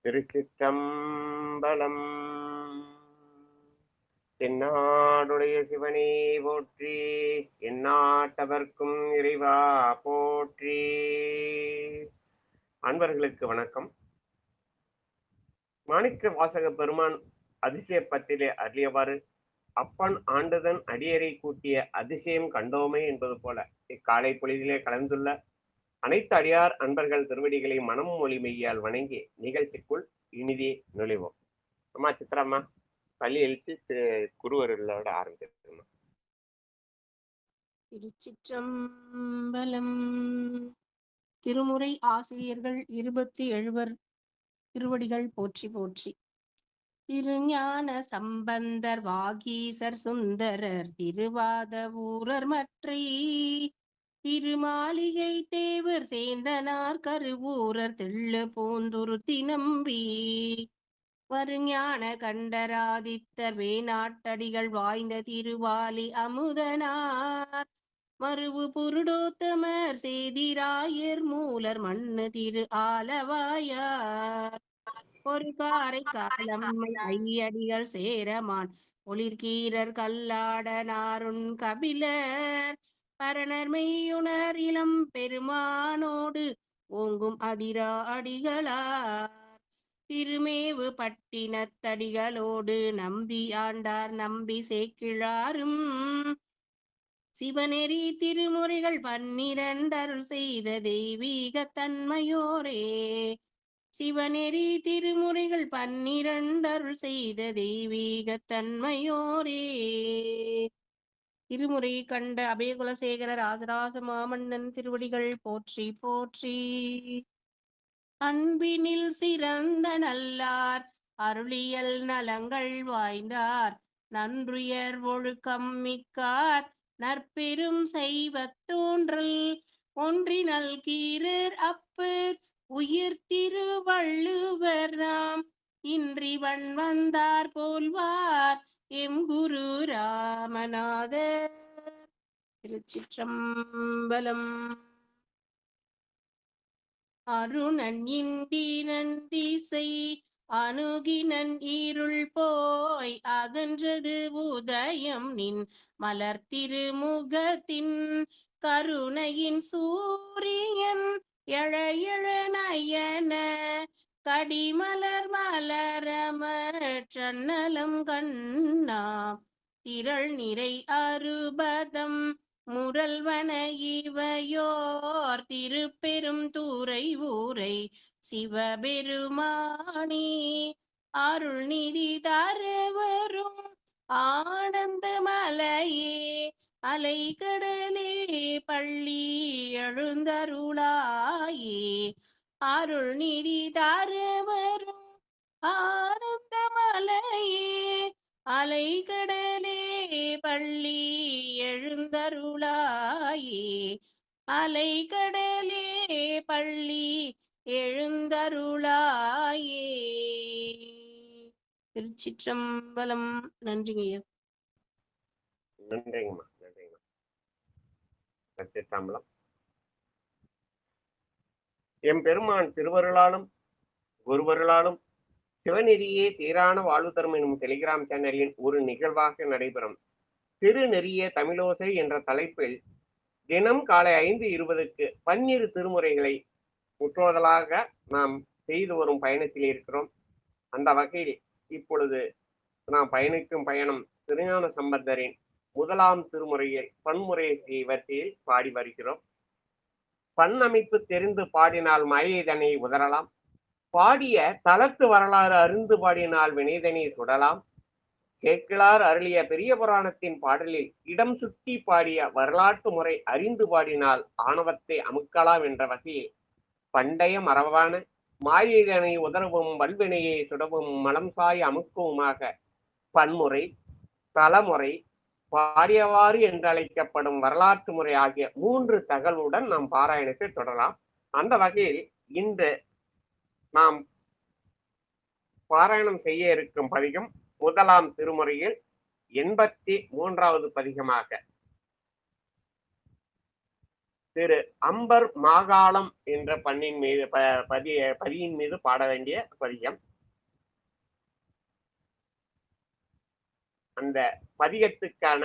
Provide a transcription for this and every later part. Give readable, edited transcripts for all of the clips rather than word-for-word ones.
திருச்சிற்றம்பலம். தென்னாடுடைய சிவனே போற்றி, எந்நாட்டவர்க்கும் இறைவா போற்றி. அன்பர்களுக்கு வணக்கம். மாணிக்க வாசக பெருமான் அதிசயப்பத்திலே அருளியவாறு, அப்பன் ஆண்டுதன் அடியரை கூட்டிய அதிசயம் கண்டோமே என்பது போல இக்காலை பொழுதிலே கலந்துள்ள அனைத்து அடியார் அன்பர்கள் திருவடிகளை மனம் மொழி மெய்யால் வணங்கி நிகழ்ச்சிக்குள் இனிதே நுழைவோம். அம்மா சித்ராம்மா, பள்ளி எழுத்து குருவர்களோட ஆரம்பிச்சிருக்கோம். திருச்சிற்றம்பலம். திருமுறை ஆசிரியர்கள் 27 திருவடிகள் போற்றி போற்றி. திருஞான சம்பந்தர், வாகீசர், சுந்தரர், திருவாத ஊரர் மற்றை திருமாளிகை தேவர், சேந்தனார், கருவூரர், தெள்ளு பூந்துருத்தி நம்பி வருஞான கண்டராதித்தர், வேணாட்டடிகள் வாய்ந்த திருவாலி அமுதனார், மருவு புருடோத்தமர், சேதிராயர், மூலர், மண்ணு திரு ஆலவாயார், ஒரு காரை காலம் ஐயடிகள் சேரமான், ஒளிர்கீரர், கல்லாடனாருண் கபிலர், பரணர் மெய்யுணர் இளம் பெருமானோடு ஓங்கும் அதிரா அடிகளார், திருமேவு பட்டினத்தடிகளோடு நம்பி ஆண்டார், நம்பி சேக்கிழாரும், சிவநெறி திருமுறைகள் 12 அருள் செய்த தெய்வீக தன்மையோரே, சிவநெறி திருமுறைகள் 12 அருள் செய்த தெய்வீக தன்மையோரே. திருமுறை கண்ட அபயகுலசேகரர் ராசராச மாமன்னன் திருவடிகள் போற்றி போற்றி. அன்பினில் சிறந்த நல்லார், அருளியல் நலங்கள் வாய்ந்தார், நன்றுயர் ஒழுக்கம் மிக்கார், நற்பெரும் செய்வத் தோன்றல், ஒன்றினல் கீரர் அப்பர், உயிர் திருவள்ளுவர்தாம், இன்றிவன் வந்தார் போல்வார், எம் குரு ராமநாதர். திருச்சிற்றம்பலம். அருணன் இந்திரன் திசை அணுகினன் இருள் போய், அகன்றது உதயம் நின் மலர் திருமுகத்தின், கருணையின் சூரியன் எழ எழ நயன, கடிமலர் மலரமற்றன்னலம் கண்ணா, திரள் நிறை அறுபதம் முரல்வன இவையோர், திருப்பெரும் தூரை ஊரை சிவபெருமானே, அருள் நிதி தரவரும் ஆனந்த மலையே, அலைகடலே பள்ளி எழுந்தருளாயே, அருள் நிதி தரவரும் ஆனந்த மலையே, அலைகடலே பள்ளி எழுந்தருளாயே, அலைகடலே பள்ளி எழுந்தருளாயே. திருச்சிற்றம்பலம். நன்றிங்கய்யா. நன்றிங்கம்மா, நன்றிங்கம்மா. திருச்சிற்றம்பலம். எம் பெருமான் திருவருளாலும் குருவருளாலும் சிவநெறியே தீரான வாழ்வு தரும் எனும் டெலிகிராம் சேனலின் ஒரு நிகழ்வாக நடைபெறும் திருநெறிய தமிழோசை என்ற தலைப்பில் தினம் காலை 5:20க்கு 12 திருமுறைகளை முற்றுவதலாக நாம் செய்து வரும் பயணத்தில் இருக்கிறோம். அந்த வகையில் இப்பொழுது நாம் பயணிக்கும் பயணம் திருஞான சம்பந்தரின் முதலாம் திருமுறையில் பன்முறை வரிசையில் பாடி வருகிறோம். பண் அமைப்பு தெரிந்து பாடினால் மாயைதனை உதறலாம், பாடிய தலத்து வரலாறு அறிந்து பாடினால் வினைதனை சுடலாம், கேட்கலார் அருளிய பெரிய புராணத்தின் பாடலில் இடம் சுட்டி பாடிய வரலாற்று முறை அறிந்து பாடினால் ஆணவத்தை அமுக்கலாம் என்ற வகையில் பண்டைய மரபான மாயைதனை உதறவும் வல்வினையை சுடவும் மலம் சாய் அமுக்கவுமாக பன்முறை, தலமுறை, பாடியவாறு என்று அழைக்கப்படும் வரலாற்று முறை ஆகிய 3 தகவலுடன் நாம் பாராயணத்தை தொடரலாம். அந்த வகையில் இன்று நாம் பாராயணம் செய்ய இருக்கும் பதிகம் முதலாம் திருமுறையில் 83வது பதிகமாக திரு அம்பர் மாகாளம் என்ற பண்ணின் மீது பதியின் மீது பாட வேண்டிய பதிகம். அந்த பதிகத்துக்கான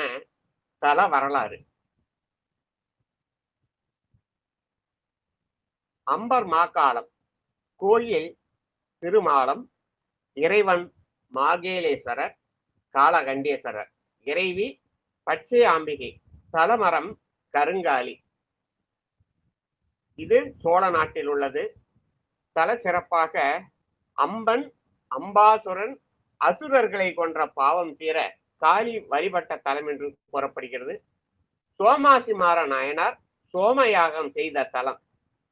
தல வரலாறு. அம்பர் மாகாளம் கோயில் திருமாலம், இறைவன் மாகேலேஸ்வரர், காலகண்டேஸ்வரர், இறைவி பச்சை ஆம்பிகை, தலமரம் கருங்காலி. இது சோழ நாட்டில் உள்ளது. தல சிறப்பாக அம்பன் அம்பாசுரன் அசுரர்களை கொன்ற பாவம் தீர காளி வழிபட்ட தலம் என்று கூறப்படுகிறது. சோமாசிமார நாயனார் சோமயாகம் செய்த தலம்.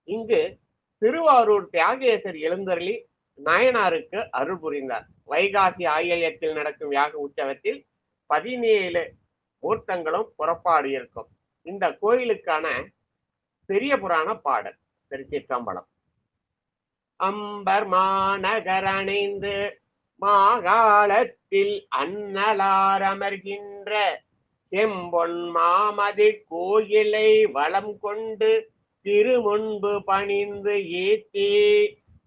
இங்கு திருவாரூர் தியாகேசர் எழுந்தருளி நாயனாருக்கு அருள் புரிந்தார். வைகாசி ஆயில்யத்தில் நடக்கும் யாக உற்சவத்தில் 17 மூர்த்தங்களும் புறப்பாடு இருக்கும். இந்த கோயிலுக்கான பெரிய புராண பாடல். திருச்சிற்றம்பலம். அம்பர் மாநகரணைந்து மாகாளத்தில் அன்னலார் அமர்கின்ற செம்பொன் மாமதிர் கோயிலை வளம் கொண்டு திருமுன்பு பணிந்து ஏத்தி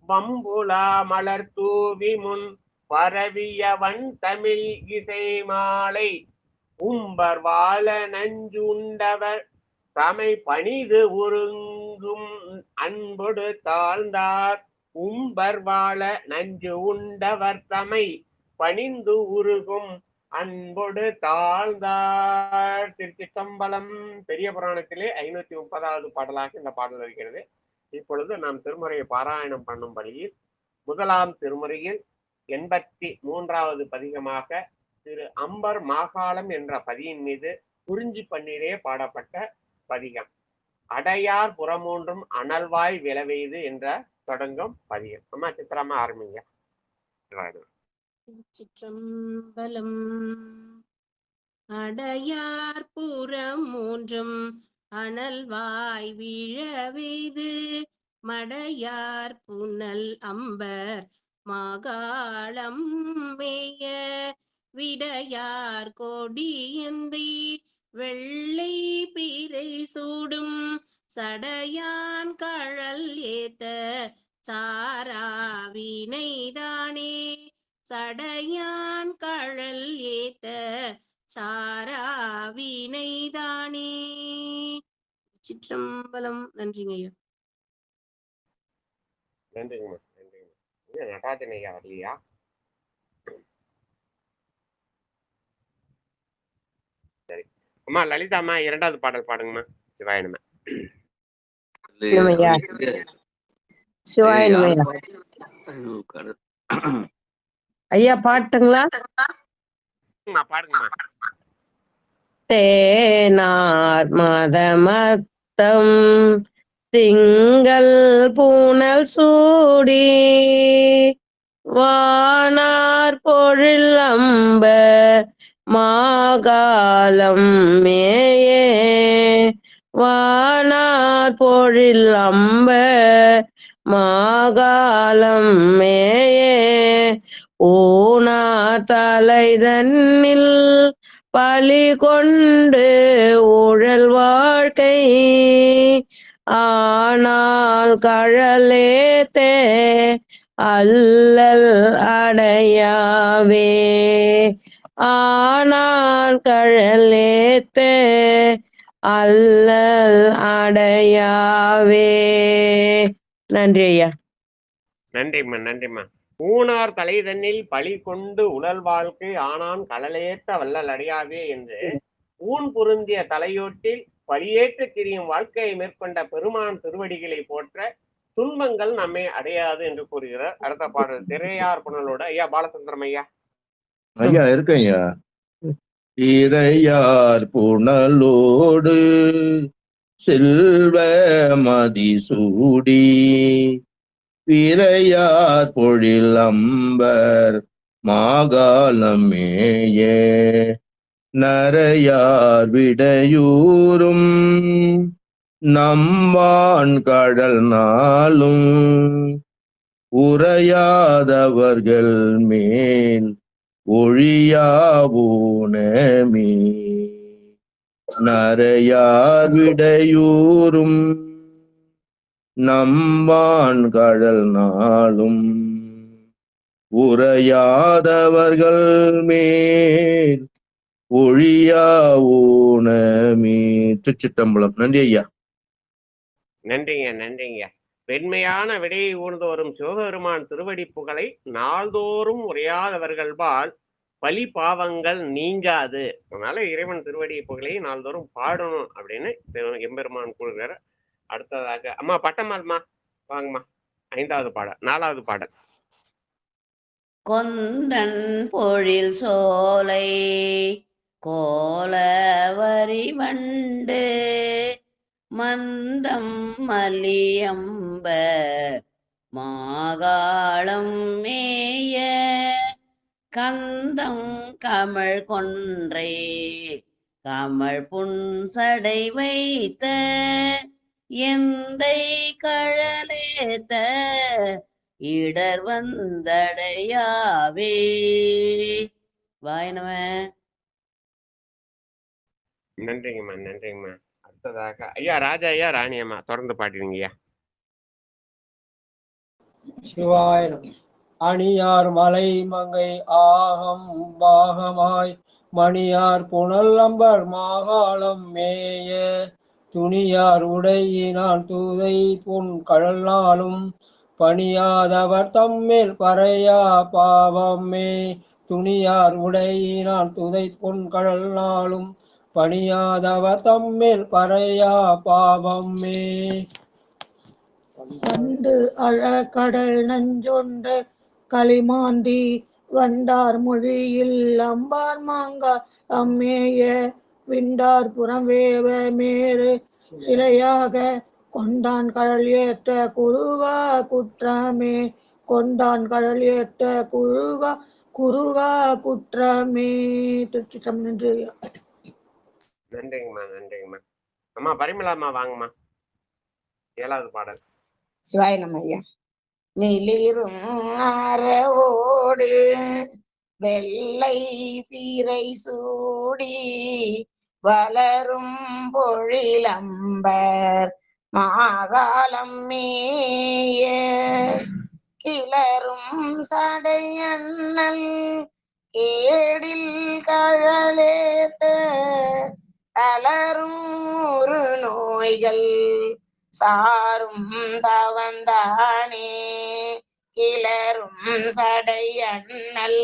வம்புலா மலர் தூவி முன் பரவியவன் தமிழ் இசை மாலை உம்பர் வாழ நஞ்சு உண்டவர் தமை பணிது உருங்கும் அன்பொடு தாழ்ந்தார். உம்பர் வாழ நஞ்சு உண்டவர் தமை பணிந்து உருகும் அன்பொடு தாழ்ந்தார். திருச்சிற்றம்பலம். பெரிய புராணத்திலே 530வது பாடலாக இந்த பாடல் இருக்கிறது. இப்பொழுது நாம் திருமுறையை பாராயணம் பண்ணும் வழியில் முதலாம் திருமுறையில் 83வது பதிகமாக திரு அம்பர் மாகாளம் என்ற பதியின் மீது குறிஞ்சி பன்னீரே பாடப்பட்ட பதிகம். அடையார் புறமூன்றும் அனல்வாய் விளவெய்து என்ற தொடங்கும் பதிகம். அம்மா சித்திரமா ஆரம்பிங்க. சிற்றம்பலம். அடையார் புறமூன்றும் அனல்வாய் விழவெய்து மடையார் புனல் அம்பர் மாகாளம் மேய விடையார் கொடியந்தி வெள்ளை பீரை சூடும் சடையான் கழல் ஏத்த சாராவினைதானே. சடையான் கழல் ஏத்த சாராவினைதானே. சிற்றம்பலம். நன்றிங்க ஐயா. நன்றிங்கம்மா. நன்றிங்கம்மா. நடராஜன் ஐயா வரலையா? சரி அம்மா லலிதாம்மா 2வது பாடல் பாடுங்கம்மா. சிவாயனமே. ஐயா பாட்டுங்களா? பாடுங்கம்மா. தேனார் மதமத்தம் திங்கள் பூனல் சூடி வானார் பொழில் அம்பர் மாகாளம் மேயே. வானார் பொழில் அம்பர் மாகாளம் மேயே. ஊனா தலைதன்னில் பலி கொண்டு ஊழல் வாழ்க்கை ஆனால் கழலேத்தே அல்லல் அடையாவே. ஆனால் கழலேத்தே அல்லல் அடையாவே. நன்றி ஐயா. நன்றிம்மா. நன்றிம்மா. ஊனார் தலை தன்னில் பழி கொண்டு உடல் வாழ்க்கை ஆனான் கடலேற்ற வல்லல் அடையாவே என்று ஊன் பொருந்திய தலையோட்டில் பழியேற்று திரியும் வாழ்க்கையை மேற்கொண்ட பெருமான் திருவடிகளை போற்ற துன்பங்கள் நம்மை அடையாது என்று கூறுகிறார். அடுத்த பாடல் திரையார் புனலோட ஐயா பாலச்சந்திரம் ஐயா. ஐயா இருக்கேன் ஐயா. திரையார் புனலோடு செல்வ மதிசூடி பிறையார் பொழில் அம்பர் மாகாளம் மேய நரையார் விடையூரும் நம்பான் கடல் நாளும் உரையாதவர்கள் மேல் ஒழியாவூனமே. நரையார் விடையூறும் நம்பான் கடல் நாளும் உரையாதவர்கள் மேல் ஒழியா ஊனமே. திருச்சிட்டம்பலம். நன்றி ஐயா. நன்றிங்க, நன்றிங்க. வெண்மையான விடையை ஊர்ந்து வரும் சிவபெருமான் திருவடி புகழை நாள்தோறும் உரையாதவர்கள்பால் பழி பாவங்கள் நீங்காது. அதனால இறைவன் திருவடி புகழை நாள்தோறும் பாடணும் அப்படின்னு எம்பெருமான் கூறுகிறார். அடுத்ததாக அம்மா பட்டம்மாள்மா வாங்கம்மா. 5வது பாடல் 4வது பாடல். கொந்தன் பொழில் சோலை கோலவரி வண்டு மந்தம் மலியம்ப மாகாளம் மேய கந்தம் கமழ் கொன்றை கமழ் புன்சடை வைத்த எந்தை கழலேத்த இடர் வந்தடையாவே. வாயினவன். நன்றிங்கம்மா, நன்றிங்கம்மா. அடுத்ததாக ஐயா ராஜா ஐயா ராணி அம்மா தொடர்ந்து பாடுவீங்க ஐயா. சிவாயிரம். அணியார் மலை மங்கை ஆகம் பாகமாய் மணியார் புனல் அம்பர் மாகாளம் மேய துணியார் உடையினான் தூதை புன் கடல் நாளும் பணியாதவர் தம்மேல் பறையா பாவமே. துணியார் உடையினான் துதை பொன் கடல் நாளும் பணியாதவர் தம்மேல் பறையா பாவமே. வண்டு அழ கடல் நஞ்சொண்ட களிமாந்தி வண்டார் மொழியில் அம்பார் மாங்கா அம்மேய விண்டார் புறம்வேவ மேறு சிலையாக கொண்டான் கடல் ஏற்ற குருவா குற்றமே. கொண்டான் கடல் ஏற்ற குருவா குற்றமே. திருச்சிட்டம். நன்றி. நன்றிங்கம்மா, நன்றிங்கம்மா. அம்மா பரிமளாம்மா வாங்கம்மா. 7வது பாடல். சிவாய நம்ம ஐயா. நிலிரும் அறவோடு வெள்ளை பீரை சூடி வளரும் பொழிலம்பர் மாகாளம் மேய கிளரும் சடையண்ணல் கேடில் கழலேத்த தளரும் ஒரு நோய்கள் சாரும் தவந்தானே. கிளரும் சடை அண்ணல்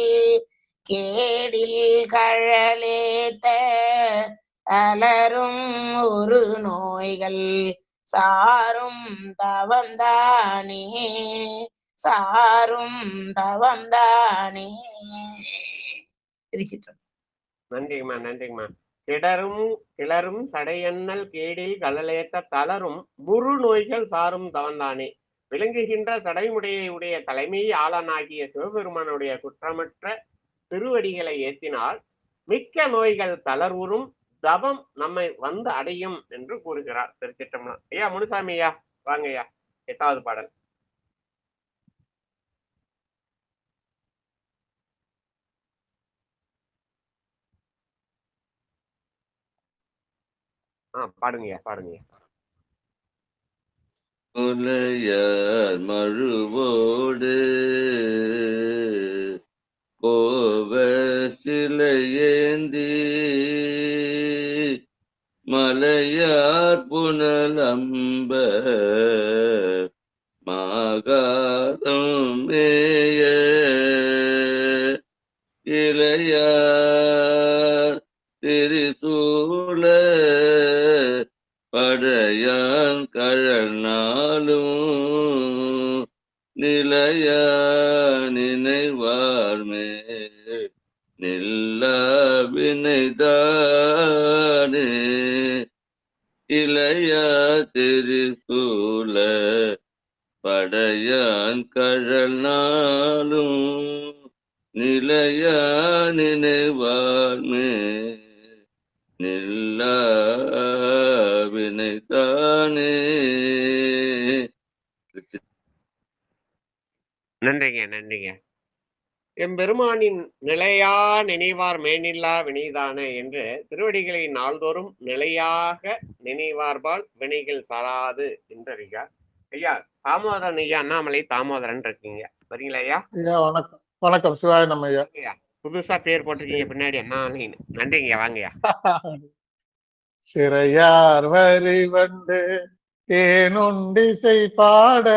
கேடில் கழலேத்த தளரும் ஒரு நோய்கள் சாரும் தவந்தானே. சாரும் தவந்தானே. திருச்சிற்றம்பலம். நன்றிங்கம்மா, நன்றிங்கம்மா. கிளரும் சடையண்ணல் கேடில் கழலேத்த தளரும் குரு நோய்கள் சாரும் தவந்தானே. விளங்குகின்ற சடைமுடையை உடைய தலைமை ஆளனாகிய சிவபெருமானுடைய குற்றமற்ற திருவடிகளை ஏற்றினால் மிக்க நோய்கள் தளர்வுறும் தவம் நம்மை வந்து அடையும் என்று கூறுகிறார். திருச்சிற்றம்பலம். ஐயா முனுசாமி ஐயா வாங்க ஐயா. 8வது பாடல். பாடுங்க பாடுங்க. உலையார் மழுவோடு கோவ சிலையேந்தி மலையார் புனலம்ப மாகாதம் மேய இளையார் திரிசூல படையான் கழல் நாளும் நிலையா நினைவார்மே நில்லா வினைதானே. இளையா திரிசூல படையான் கழல் நாளும் நிலையா நினைவார்மே நில்லா வினைதானே. நன்றிங்க, நன்றிங்க. எம்பெருமானின் நிலையா நினைவார் மேனில்லா வினைதான என்று திருவடிகளை நாள்தோறும் நிலையாக நினைவார்பால் வினைகள் தராது என்றறியார். ஐயா தாமோதரன் ஐயா, அண்ணாமலை தாமோதரன் இருக்கீங்க, வரீங்களா ஐயா? ஐயா வணக்கம். வணக்கம், சிவாய நம்ம ஐயா. ஐயா புதுசா பேர் போட்டிருக்கீங்க பின்னாடி, அண்ணாமலைன்னு. நன்றிங்க, வாங்கய்யா. சிறையார் வரி வண்டு தேனுண்டிசை பாட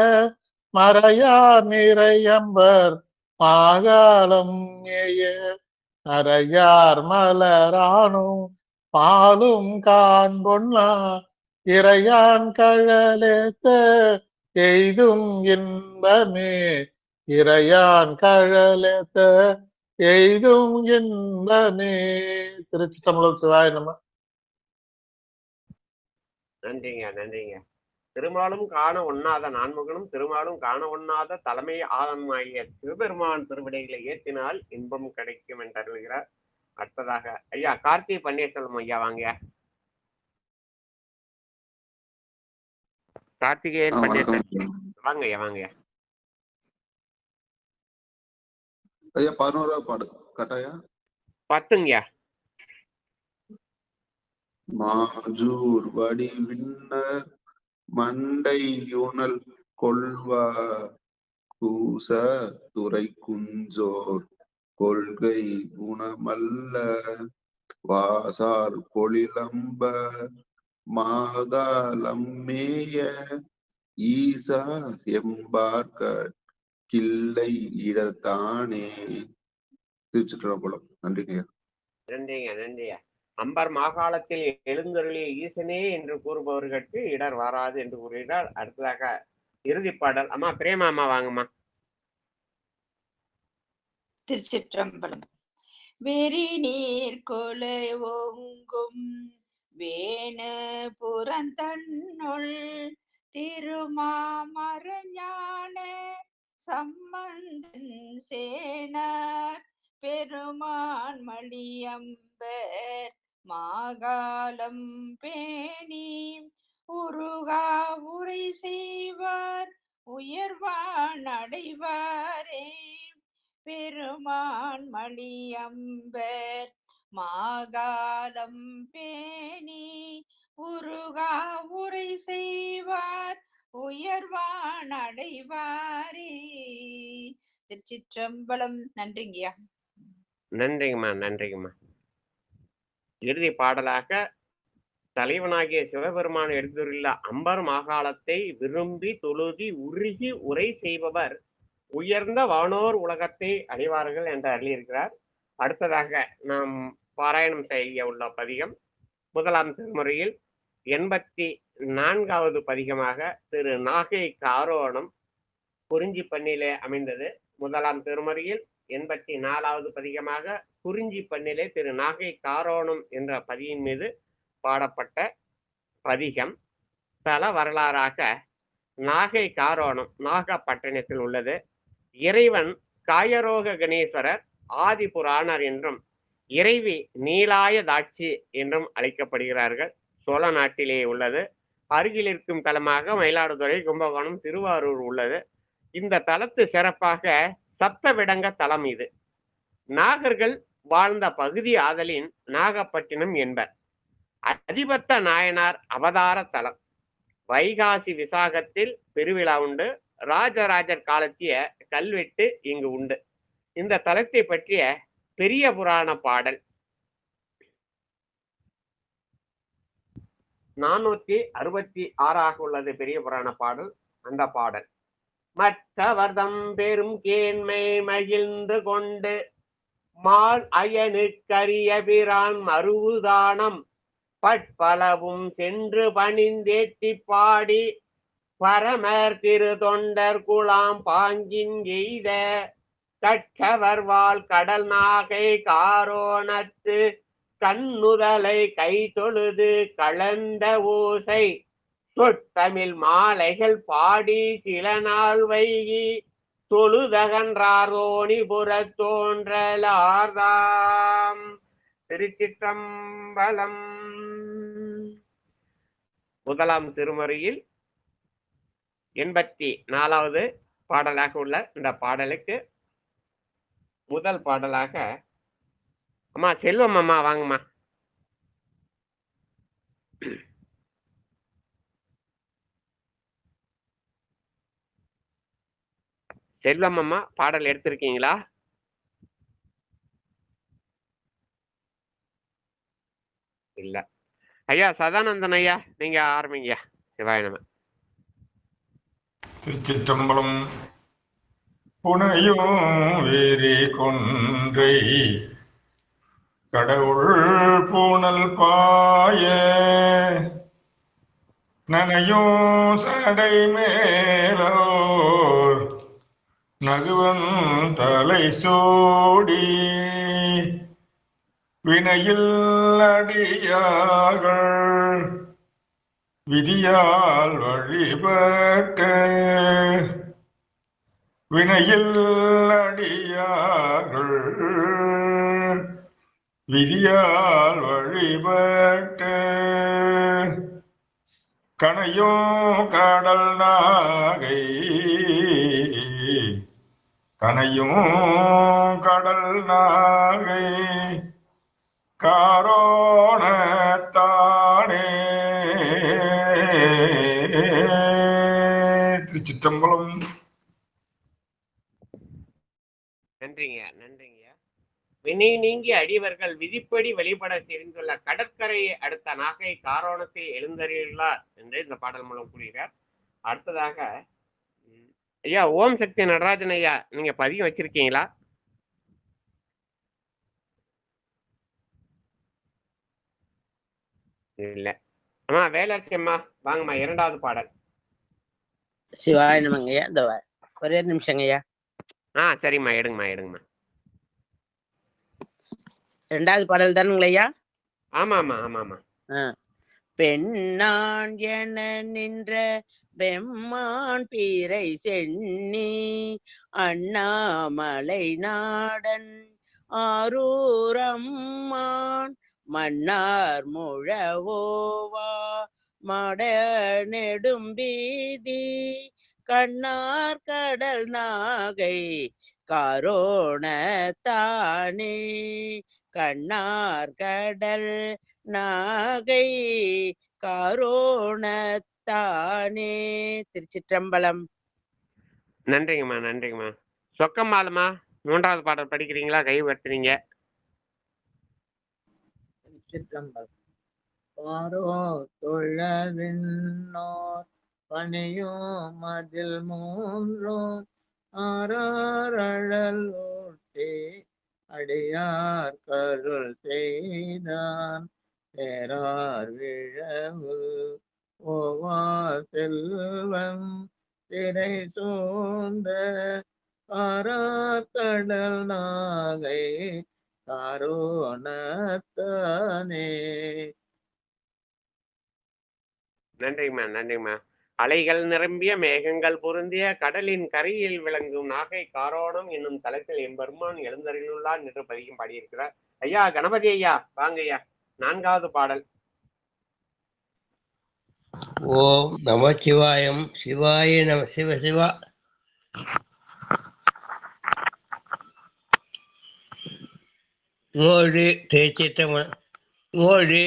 மறையார் நிறையம்பர் மாகாளம் ஏய அறையார் மலரானும் பாலும் காண்பொன்னா இறையான் கழலேத்த எய்தும் இன்பமே இறையான் கழலேத்த எய்தும் இன்பமே. திருச்சிற்றம்பலம். சிவாய நம்ம. நன்றிங்க, நன்றிங்க. திருமாலும் காண ஒண்ணாத நான்முகனும் திருமாலும் காண ஒண்ணாத தலைமை ஆதமாகிய சிவபெருமான் திருவிடைகளை ஏற்றினால் இன்பம் கிடைக்கும் என்று அருள்கிறார். அடுத்ததாக ஐயா கார்த்திகை பன்னீர்செல்வம் ஐயா, வாங்க. கார்த்திகேயன் பன்னீர்செல்வம் வாங்க ஐயா, வாங்க. ஐயா 11வது பாடு கட்டாயா 10ங்கய்யா. மாஜூர் வடிவின்னர் மண்டையுணல் கொள்வா கூச துறை குஞ்சோர் கொள்கை குணமல்ல வாசார் பொழிலம்ப மாதாளம்மேய ஈசா எம்பார்க்க கிள்ளை இடத்தானே. திருச்சிற்றம்பலம். நன்றிங்க. நன்றிங்க, நன்றியா. அம்பர் மாகாளத்தில் எழுந்தருளிய ஈசனே என்று கூறுபவர்களுக்கு இடர் வராது என்று கூறுகிறார். அடுத்ததாக இறுதி பாடல். அம்மா பிரேமா அம்மா, வாங்கம்மா. திருச்சிற்றம்பலம். வெறி நீர் கொலை ஓங்கும் வேணு புறந்தன்னுள் திருமாமரஞான சம்பந்தன் சேனார் பெருமான் மணியம்பர் மாகாளம் பேணி உருகா உரை செய்வார் உயர்வான் அடைவாரே. பெருமான் மணியம்பர் மாகாளம் பேணி உருகா உரை செய்வார் உயர்வான் அடைவாரே. திருச்சிற்றம்பலம். நன்றிங்கய்யா. நன்றிங்கம்மா, நன்றிங்கம்மா. இறுதி பாடலாக தலைவனாகிய சிவபெருமான் எழுந்துள்ள அம்பர் மாகாளத்தை விரும்பி தொழுதி உருகி உரை செய்பவர் உயர்ந்த வானோர் உலகத்தை அடைவார்கள் என்று அருளியிருக்கிறார். அடுத்ததாக நாம் பாராயணம் செய்ய உள்ள பதிகம் முதலாம் திருமுறையில் 84வது பதிகமாக திரு நாகை காரோணம் குறிஞ்சி பண்ணிலே அமைந்தது. முதலாம் திருமுறையில் 84வது பதிகமாக குறிஞ்சி பண்ணிலே திரு நாகை காரோணம் என்ற பதியின் மீது பாடப்பட்ட பதிகம். தல வரலாறாக நாகை காரோணம் நாகப்பட்டினத்தில் உள்ளது. இறைவன் காயரோக கணேஸ்வரர் ஆதி புராணர் என்றும் இறைவி நீலாய தாட்சி என்றும் அழைக்கப்படுகிறார்கள். சோழ நாட்டிலே உள்ளது. அருகில் இருக்கும் தலமாக மயிலாடுதுறை, கும்பகோணம், திருவாரூர் உள்ளது. இந்த தலத்து சிறப்பாக சப்தவிடங்க தலம் இது. நாகர்கள் வாழ்ந்த பகுதி ஆதலின் நாகப்பட்டினம் என்பர். அதிபத்த நாயனார் அவதார தலம். வைகாசி விசாகத்தில் பெருவிழா உண்டு. ராஜராஜர் காலத்திய கல்வெட்டு இங்கு உண்டு. இந்த தலத்தை பற்றிய பெரிய புராண பாடல் 466 உள்ளது. பெரிய புராண பாடல். அந்த பாடல் மற்றவர்தம் பெரும் கேண்மை மகிழ்ந்து கொண்டு மால் அயனுக்கரிய பிரான் மருவுதானம் பட்பலவும் சென்று பணிந்தேத்தி பாடி பரமர் திரு தொண்டர் குலாம் பாங்கின் எய்த கற்றவர் வாழ் கடல் நாகை காரோணத்து கண்ணுதலை கை தொழுது கலந்த ஓசை சொற்றமிழ் மாலைகள் பாடி சில நாள் வைகி தொழுதகன்றாரோணி புறத் தோன்றலார்தாம். திருச்சிற்றம்பலம். முதலாம் திருமுறையில் 84வது பாடலாக உள்ள இந்த பாடலுக்கு முதல் பாடலாக அம்மா செல்வம் அம்மா வாங்கம்மா. செல்வம் அம்மா பாடல் எடுத்திருக்கீங்களா? இல்ல. ஐயா சதானந்தன் ஐயா நீங்க ஆரம்பிங்க. சிவாய நம. திருச்சிற்றம்பலம். புனையும் வேரி கொன்றை கடவுள் பூனல் பாய நனையும் சடை மேலோர் நகுவன் தலை சோடி வினையில் அடியார்கள் விதியால் வழிபட்ட வினையில் அடியார்கள் விதியால் வழிபட்ட கனையும் கடல் நாகை கனையும் கடல் நாகை காரோணத்தானே. திருச்சிற்றம்பலம். நன்றிங்க நன்றிங்க. வினை நீங்கி அடியவர்கள் விதிப்படி வழிபட தெரிந்துள்ள கடற்கரையை அடுத்த நாகை காரோணத்தில் எழுந்தறியுள்ளார் என்று இந்த பாடல் மூலம் கூறுகிறார். அடுத்ததாக ஐயா ஓம் சக்தி நடராஜன் ஐயா நீங்க பதியம் வச்சிருக்கீங்களா? இல்ல. அம்மா வேலாட்சி அம்மா வாங்கம்மா இரண்டாவது பாடல். சிவாய நமங்க ஐயா. இந்த ஒரே நிமிஷங்க ஐயா. சரிம்மா எடுங்கம்மா எடுங்கம்மா. ரெண்டாவது பாடல் தானுங்களா ஐயா? ஆமாம்மா ஆமாம்மா. பெண்ணான் என நின்ற பெம்மான் பீரை சென்னி அண்ணாமலை நாடன் ஆரூரம்மான் மன்னார் முழவோவா மட நெடும்பீதி கண்ணார் கடல் நாகை காரோணத்தானே கண்ணார் கடல் நாகை காரோணத்தானே. திருச்சிற்றம்பலம். நன்றிங்கம்மா நன்றிங்கம்மா. சொக்கம்மாளுமா மூன்றாவது பாடல் படிக்கிறீங்களா? கை வட்டுறீங்க. திருச்சிற்றம்பலம். பாரோ தொழவின்னோர் பணியும் மதில் மூன்றும் ஆரழல் ஊட்டி அடியார் கருள் செய்தான் தேரார் விழவு ஓவா செல்வம் திரை சூழ்ந்த கடல் நாகை காரோணத்தானே. நன்றிங்கம்மா நன்றிங்கம்மா. அலைகள் நிரம்பிய மேகங்கள் பொருந்திய கடலின் கரையில் விளங்கும் நாகை காரோணம் என்னும் தலத்தில் எம்பெருமான் எழுந்தருளுள்ளார் என்று பதிகம் பாடியிருக்கிறார். ஐயா கணபதி ஐயா வாங்க ஐயா நான்காவது பாடல். ஓம் நம சிவாயம். சிவாய நம. சிவ சிவா. மோடு தேச்சிட்டமன் மொழி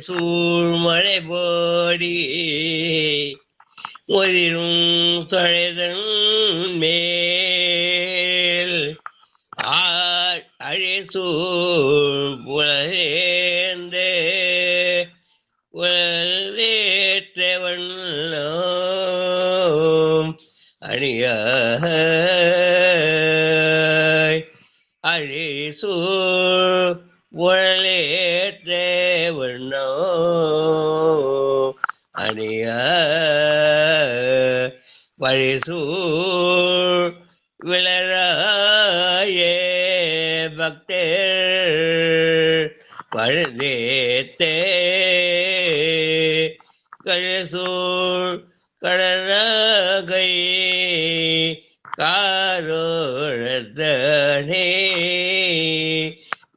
சூழ்மழை போடி மொழிலும் தொழைதன் மேல் அழை சூழ் புலரேந்து உலவேற்றவன் அணியாய் அழை சூழ் உழலேற்றவண்ணோ அணிய வழிசூழ் விளராயே பக்தர் பழுதேத்தே கழசூழ் கடனகை காரோழத்தனே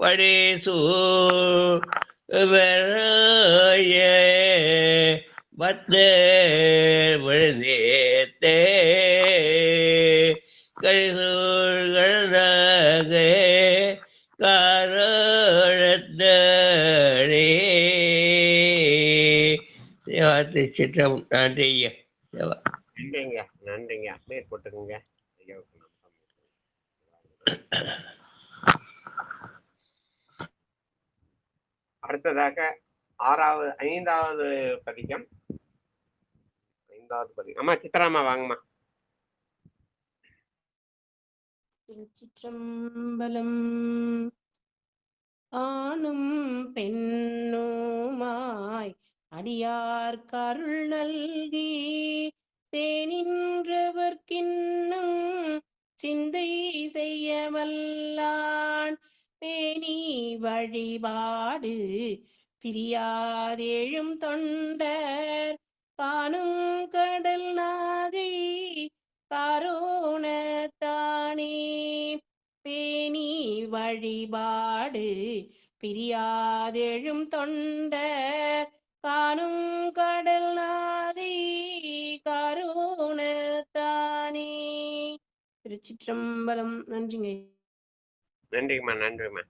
படைசூழ் வெறாய பக்தர் பழுதேத்தே கழிசூழ் கடன திருச்சிற்றம். நன்றி ஐயா. சிவா. நன்றிங்க நன்றிங்க. பேர் போட்டுக்குங்க. ஐயாவுக்கு நமஸ்காரம். அடுத்ததாக ஐந்தாவது பதிகம். அம்மா சித்ராமா வாங்கம்மா. திருச்சிற்றம்பலம். ஆணும் பெண்ணுமாய் அடியார் கருள் நல்கி தேனின்றவர்க்கின்னும் சிந்தை செய்ய வல்லான் பேணி வழிபாடு பிரியாதேழும் தொண்டர் காணும் கடல் நாகை காரோணத்தானே பேணி வழிபாடு பிரியாதெழும் தொண்டர் காணும் கடல் நாகை காரோணத்தானே. திருச்சிற்றம்பலம். நன்றிங்க. நன்றிங்கம்மா நன்றிம்மா.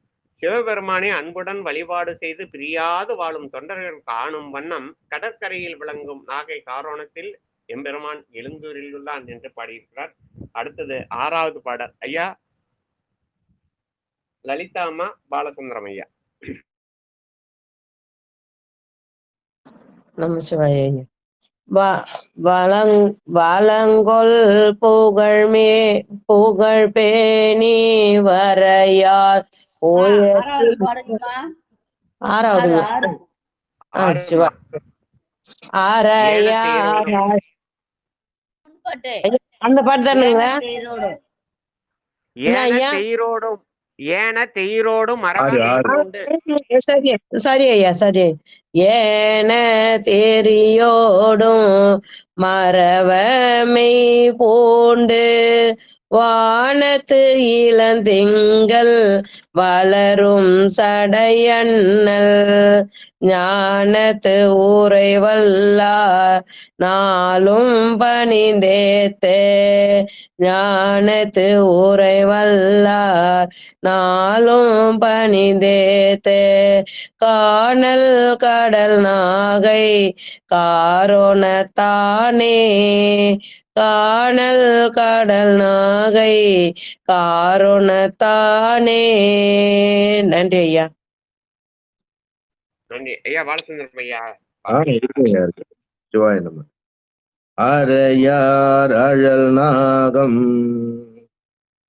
சிவபெருமானை அன்புடன் வழிபாடு செய்து பிரியாது வாழும் தொண்டர்கள் காணும் வண்ணம் கடற்கரையில் விளங்கும் நாகை காரோணத்தில் எம்பெருமான் எழுந்தூரில் உள்ளான் என்று பாடியிருக்கிறார். அடுத்தது 6வது பாடல். ஐயா லலிதா அம்மா பாலசுந்தரம் ஐயா. நமசிவாய ஐயா. வளங்கொல் புகழ் பேணி வரையார் ஆறாவது சிவா ஆரையார் அந்த பாட்டு தானுங்களா? சரி ஐயா சரி. ஏன தெரியோடும் மரவமை பூண்டு வானத்து இளந்திங்கள் வளரும் சடையண்ணல் ஞானத்து ஊரை வல்லார் நாளும் பணிந்தேத்தே ஞானத்து ஊரை வல்லார் நாளும் பணிந்தேத்தே காணல் கடல் நாகை காரோணத்தானே காணல் கடல் நாகை காரோணத்தானே. நன்றி ஐயா. நன்றி ஐயா. பாலசுந்தரம் ஐயா. சிவாய நம. அரையார் அழல் நாகம்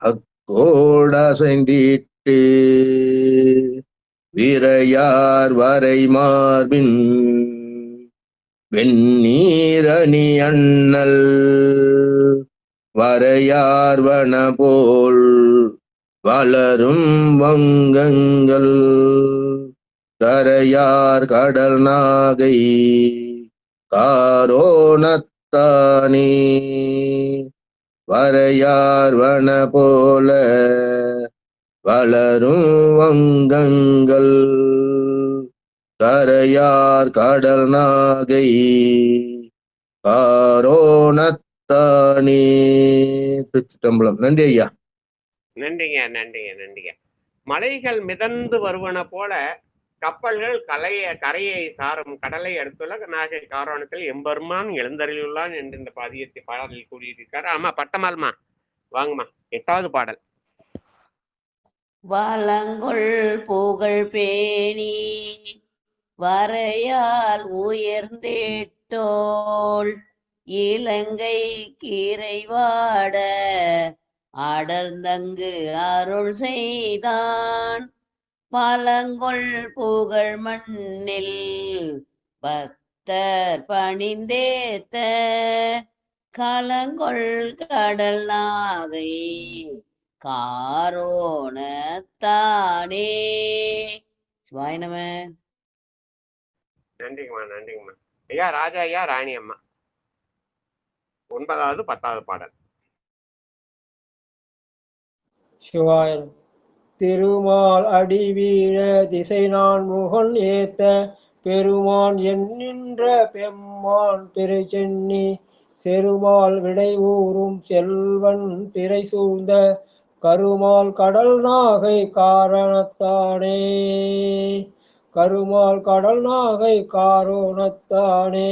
அக்கோடசைந்திட்டு விரையார் வரை மார்பின் வெண்ணீரணி அண்ணல் வரையார்வன போல் வளரும் வங்கங்கள் கரையார் கடல் நாகை காரோணத்தானே வரையார்வன போல வளரும் வங்கங்கள் கரையார் கடல் நாகை காரோணத்தானே. திருச்சிற்றம்பலம். நன்றி ஐயா. நன்றிங்க நன்றிங்க நன்றிங்க. மலைகள் மிதந்து வருவன போல கப்பல்கள் கரையை சாரும் கடலை அடுத்துள்ள நாகை காரோணத்தில் எம்பெருமான் எழுந்தருளியுள்ளான் என்று இந்த பதியத்தை பாடலில் கூறியிருக்காரு. ஆமா பட்டமால்மா வாங்கம்மா. 8வது பாடல். வளங்கொள் புகழ் பேணி வரையால் உயர்ந்தேட்டோள் இலங்கை கீரைவாட அடர்ந்தங்கு அருள் செய்தான் பழங்கொள் புகழ் மண்ணில் பக்தர் பணிந்தேத்த கலங்கொள் கடல் நாகை காரோணத்தானே. சிவாய நம. நன்றிங்கம்மா நன்றிங்கம்மா. ஐயா ராஜா ஐயா ராணி அம்மா 9வது 10வது பாடல். சிவாயம். திருமால் அடி வீழ திசை நான் முகன் ஏத்த பெருமான் என்கின்ற பெம்மான் திரை சென்னி செருமால் விடை ஊறும் செல்வன் திரை சூழ்ந்த கருமால் கடல் நாகை காரணத்தானே கருமால் கடல் நாகை காரோணத்தானே.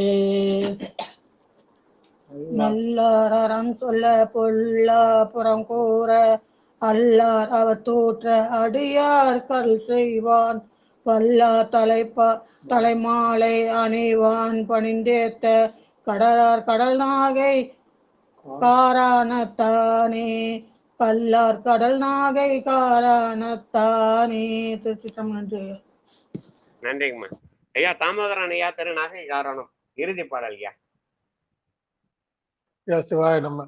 நல்லார் அறம் சொல்ல பொல்லா புறம் கூற அல்லார் அவர் தூற்ற அடியார் கல் செய்வான் வல்லா தலைமாலை அணிவான் பணிந்தேத்த கடலார் கடல் நாகை காரானத்தானே. கல்லார் கடல் நாகை காரானத்தானே. திருச்சிற்றம்பலம். நன்றிங்கம்மா. ஐயா தாமோதரன் ஐயா திரு நாகை காரணம் இறுதி பாடல் ஐயா. சிவாய நம்ம.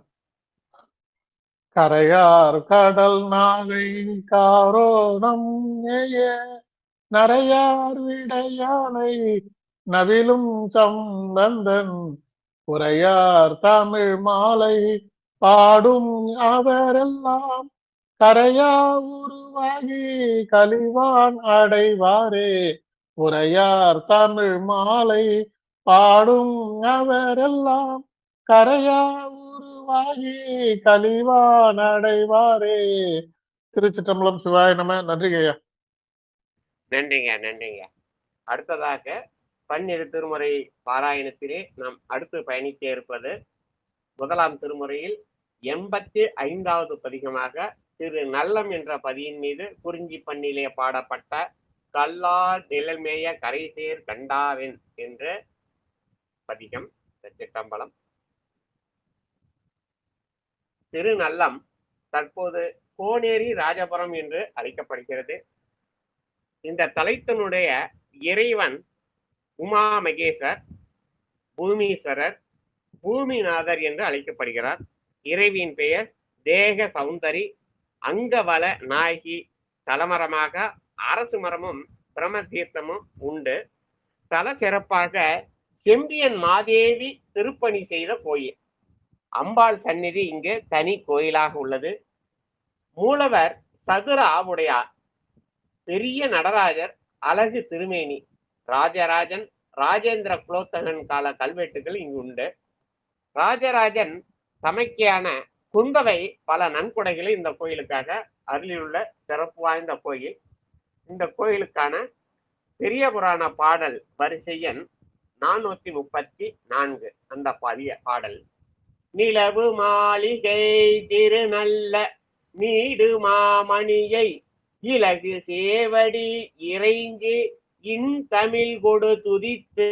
கரையார் கடல் நாகை காரோணம் ஏய நரையார் விடையானை நவிலும் சம்பந்தன் உரையார் தமிழ் மாலை பாடும் அவரெல்லாம் கரையா உருவாகி கலிவான் அடைவாரே. உரையார் தமிழ் மாலை பாடும் அவரெல்லாம் கரையா உருவாகி கலிவான் அடைவாரே. திருச்சிற்றம்பலம். சிவாய நம. நன்றிங்க ஐயா. நன்றிங்க. அடுத்ததாக பன்னிரு திருமுறை பாராயணத்திலே நாம் அடுத்து பயணிக்க இருப்பது முதலாம் திருமுறையில் 85வது பதிகமாக திரு நல்லம் என்ற பதியின் மீது குறிஞ்சி பண்ணிலே பாடப்பட்ட கல்லார் நிழல்மேய கரைசேர் கண்டாவென் என்ற பதிகம். சிற்றம்பலம். திருநல்லம் தற்போது கோனேரி ராஜபுரம் என்று அழைக்கப்படுகிறது. இந்த தலத்தினுடைய இறைவன் உமா மகேசர், பூமீஸ்வரர், பூமிநாதர் என்று அழைக்கப்படுகிறார். இறைவியின் பெயர் தேக சௌந்தரி, அங்கவல நாயகி. தலமரமாக அரசு மரமும் பிரம தீர்த்தமும் உண்டு. தல சிறப்பாக செம்பியன் மாதேவி திருப்பணி செய்த கோயில். அம்பாள் சந்நிதி இங்கு தனி கோயிலாக உள்ளது. மூலவர் சதுர ஆவுடையார், பெரிய நடராஜர், அழகு திருமேனி, ராஜராஜன், ராஜேந்திர குலோத்தகன் கால கல்வெட்டுகள் இங்கு உண்டு. ராஜராஜன் தமக்கையான குந்தவை பல நன்கொடைகளை இந்த கோயிலுக்காக அருளியுள்ள சிறப்பு வாய்ந்த கோயில். இந்த கோயிலுக்கான பெரிய புராண பாடல் வரிசை எண் 434 அந்த பாடல். நிலவு மாளிகை திருநல்ல நீடு மாமணியை இலகு சேவடி இறைஞ்சு இன்தமிழ் கொடு துதித்து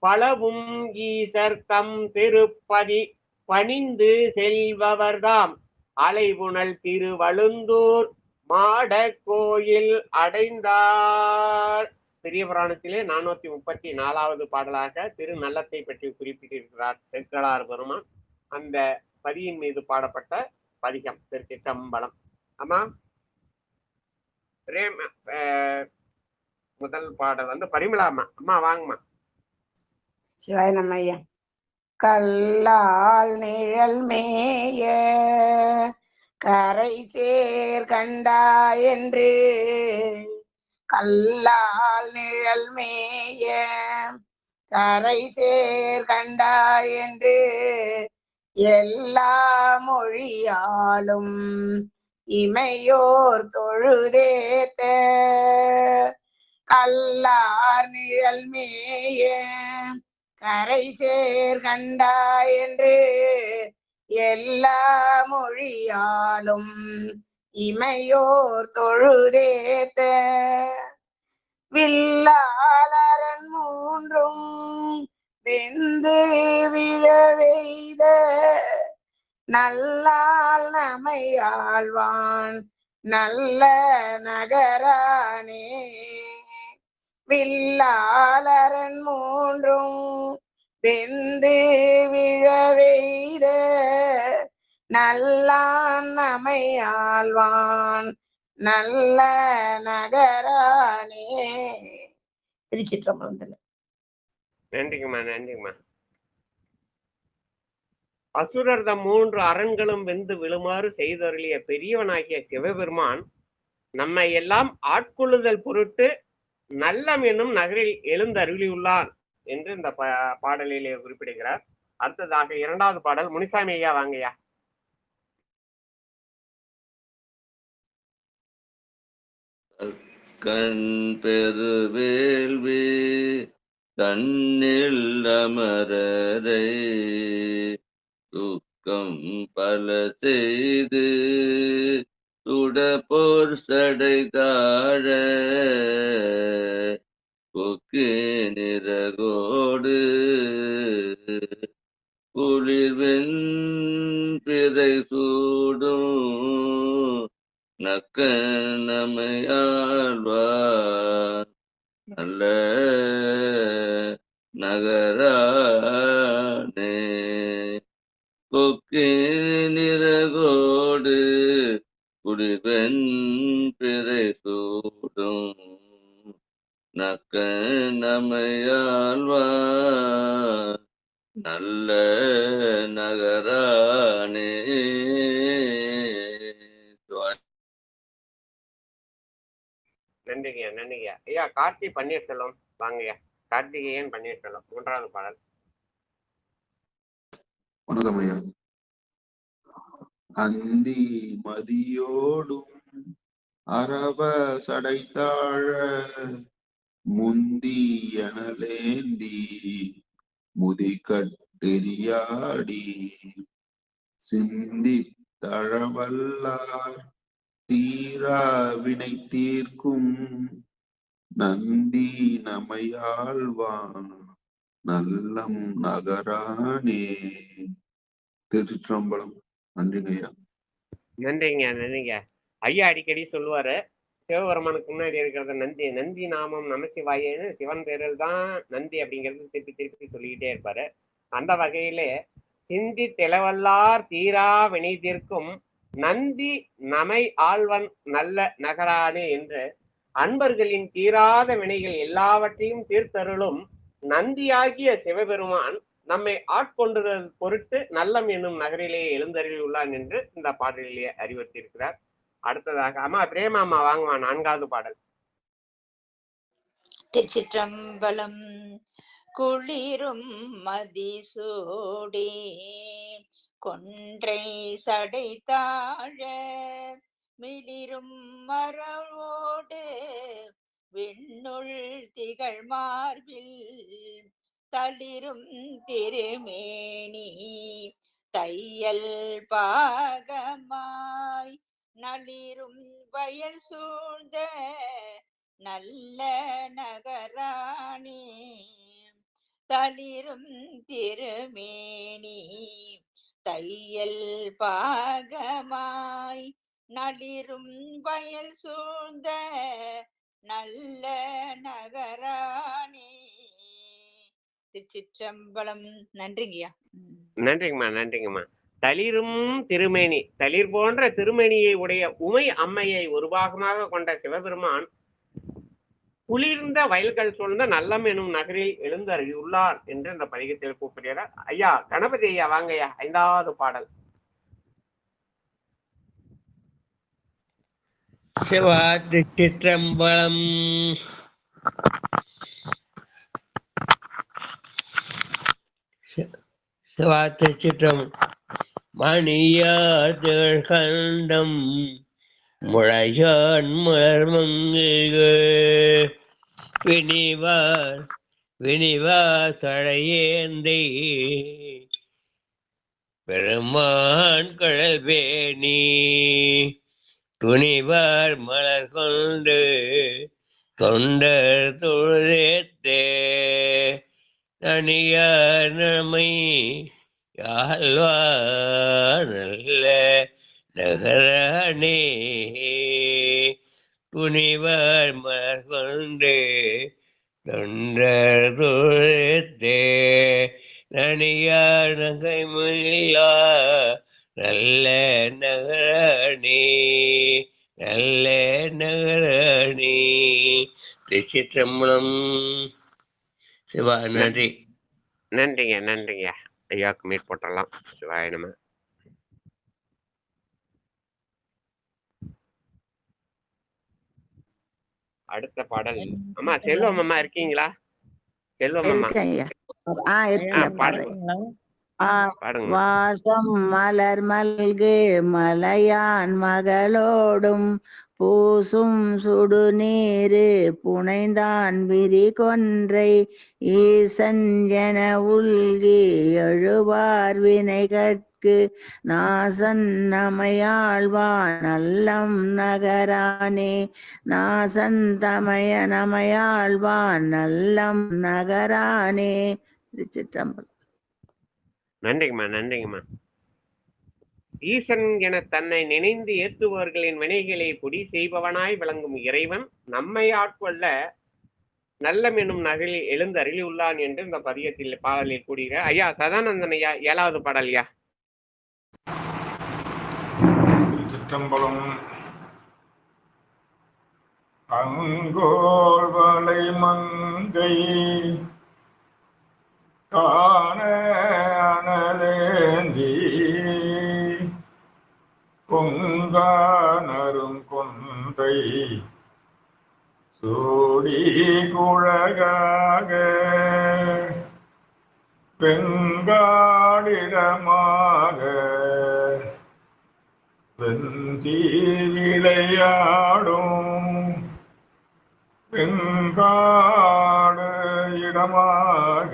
பலவும் ஈசர் தம் திருப்பதி பணிந்து செல்பவர்தாம் அலைபுணல் திருவழுந்தூர் மாட கோயில் அடைந்தார். பெரிய புராணத்திலே 434வது பாடலாக திருநல்லத்தை பற்றி குறிப்பிட்டிருக்கிறார் செக்கலார் பெருமான். அந்த பதியின் மீது பாடப்பட்ட பதிகம் திருச்சிற்றம்பலம். ஆமா, முதல் பாடல் வந்து பரிமளாமா. அம்மா வாங்கம்மா. சிவாய நம்ம ஐயா. கல்லால் நிழல் மேய கரை சேர் கண்டா என்று, கல்லால் நிழல் மேய கரை சேர் கண்டா என்று எல்லா மொழியாலும் இமையோர் தொழுதேத்த கல்லார் நிழல் மேய கரை சேர் கண்டா என்று எல்லா மொழியாலும் இமையோர் தொழுதேத்த வில்லாளரன் மூன்றும் வெந்து விழவெய்த நல்லால் நமையாழ்வான் நல்ல நகரானே. வில்லாளரன் மூன்றும் வெந்து விழவெய்த நல்லான் நமையாழ்வான் நல்ல நகரானே. திருச்சிற்றம்பலம். நன்றிங்கம்மா. அசுரர்த 3 அரண்களும் வெந்து விழுமாறு செய்தருளிய பெரியவனாகிய சிவபெருமான் நம்மை எல்லாம் ஆட்கொள்ளுதல் பொருட்டு நல்லம் என்னும் நகரில் எழுந்தருளியுள்ளார் என்று இந்த பாடலிலே குறிப்பிடுகிறார். அடுத்ததாக 2வது பாடல். முனிசாமி ஐயா வாங்கய்யா. கண் பெருவேள்வி கண்ணில் அமரரை துக்கம் பல செய்து சுடப்போர் சடை தாழ கொக்கு நிறகோடு குளிர்வெண் பிறை சூடும் நக்கணமையாழ்வார் நல்ல நகரானே கொக்கு நிறகோடு குளிர்வெண் பிறை சூடும் நக்கணமையாழ்வார் நல்ல நகரானே. நன்றிங்கய்யா நன்றிங்கய்யா. ஐயா கார்த்தி பன்னீர்செல்வம் வாங்கய்யா. கார்த்திகேயன் பன்னீர்செல்வம் 3வது பாடல். வணக்கம் ஐயா. அந்தி மதியோடும் அரவ சடைத்தாழ முந்தி எனலேந்தி முதிகட்டெரியாடி சிந்தி தழவல்லார் தீரா வினை தீர்க்கும் நந்தி நமையாழ்வான் நல்லம் நகரானே. திருச்சிற்றம்பலம். நன்றிங்க ஐயா. நன்றிங்க நன்றிங்க. ஐயா அடிக்கடி சொல்லுவாரு, சிவபெருமானுக்கு முன்னாடி இருக்கிறத நந்தி நந்தி நாமம் நமசிவாயன்னு சிவன் பேரில் தான் நந்தி அப்படிங்கிறது திருப்பி திருப்பி சொல்லிக்கிட்டே இருப்பாரு. அந்த வகையிலே சிந்தி தெளவல்லார் தீரா வினை தீர்க்கும் நந்தி நமை ஆழ்வன் நல்ல நகரானே என்று அன்பர்களின் தீராத வினைகள் எல்லாவற்றையும் தீர்த்தருளும் நந்தியாகிய சிவபெருமான் நம்மை ஆட்கொண்டுறது பொருட்டு நல்லம் என்னும் நகரிலே எழுந்தருளியுள்ளான் என்று இந்த பாடலிலே அறிவுறுத்தியிருக்கிறார். அடுத்ததாக அம்மா பிரேமாமா வாங்குவா 4வது பாடல். திருச்சிற்றம்பலம். குளிரும் மதிசூடி கொன்றை சடை தாழ மிளிரும் மரவோடு விண்ணுள் திகழ் மார்பில் தளிரும் திருமேனி தையல் பாகமாய் நளிரும் வயல் சூழ்ந்த நல்ல நகராணி தளிரும் திருமேனி தையல் பாகமாய் நளிரும் வயல் சூழ்ந்த நல்ல நகராணி. திருச்சிற்றம்பலம். நன்றிங்கய்யா. நன்றிங்கம்மா நன்றிங்கம்மா. தளிரும் திருமேனி, தளிர் போன்ற திருமேனியை உடைய உமை அம்மையை ஒரு பாகமாக கொண்ட சிவபெருமான் குளிர்ந்த வயல்கள் சூழ்ந்த நல்லம் எனும் நகரில் எழுந்தருளியுள்ளார் என்று இந்த பதிகத்தில் கூப்பிடுகிறார். ஐயா கணபதி ஐயா வாங்கய்யா 5வது பாடல். சிவா திருச்சிற்றம்பலம். சிவா திருச்சிற்றம்பலம். மணியார் கண்டம் முளையான் மலர் மங்கைகள் வினிவார் தழையேந்தை பெருமான் கடல் பேணி துணிவார் மலர் கொண்டு தொண்டர் தொழுதேத்தே தனியார் நமை யாழ்வார் நல்ல நகரானே துணிவார் மலர் கொண்டு தொண்டர் தொழுதேத்தே தனியார் நகை முல்லா நல்ல நகராணி நல்ல நகராணி. திருச்சிற்றம்பலம். சிவா நன்றி. நன்றிங்க நன்றிங்க. ஐயாவுக்கு மீட் போட்டலாம். சிவாய நம. அடுத்த பாடல் அம்மா செல்வம் அம்மா இருக்கீங்களா? செல்வம் அம்மா வாசம் மலர் மல்கு மலையான் மகளோடும் பூசும் சுடுநீரு புனைந்தான் விரி கொன்றை ஈசன் என உள்கி எழுவார் வினைகட்கு நாசன் நமையாழ்வான் நல்லம் நகரானே. நாசன் நமையாழ்வான் நல்லம் நகரானே. திருச்சிற்றம்பலம். நன்றிங்கம்மா, நன்றிங்கம்மா. ஈசன் என தன்னை நினைந்து ஏற்றுபவர்களின் வினைகளை பொடி செய்பவனாய் விளங்கும் இறைவன் நம்மை ஆட்கொள்ள நல்லம் என்னும் நகரில் எழுந்து அருளியுள்ளான் என்று இந்த பதியத்தில் பாடலில் கூறுகிற ஐயா சதானந்தன் ஐயா 7வது பாடல் ஐயா. திருச்சிற்றம்பலம். அங்கோள்வளை மங்கை காண அனலேந்தி பொங்கானரும் கொன்றை சூடி குழகாக பெங்காடிடமாக வெந்தி விளையாடும் பெங்காடு இடமாக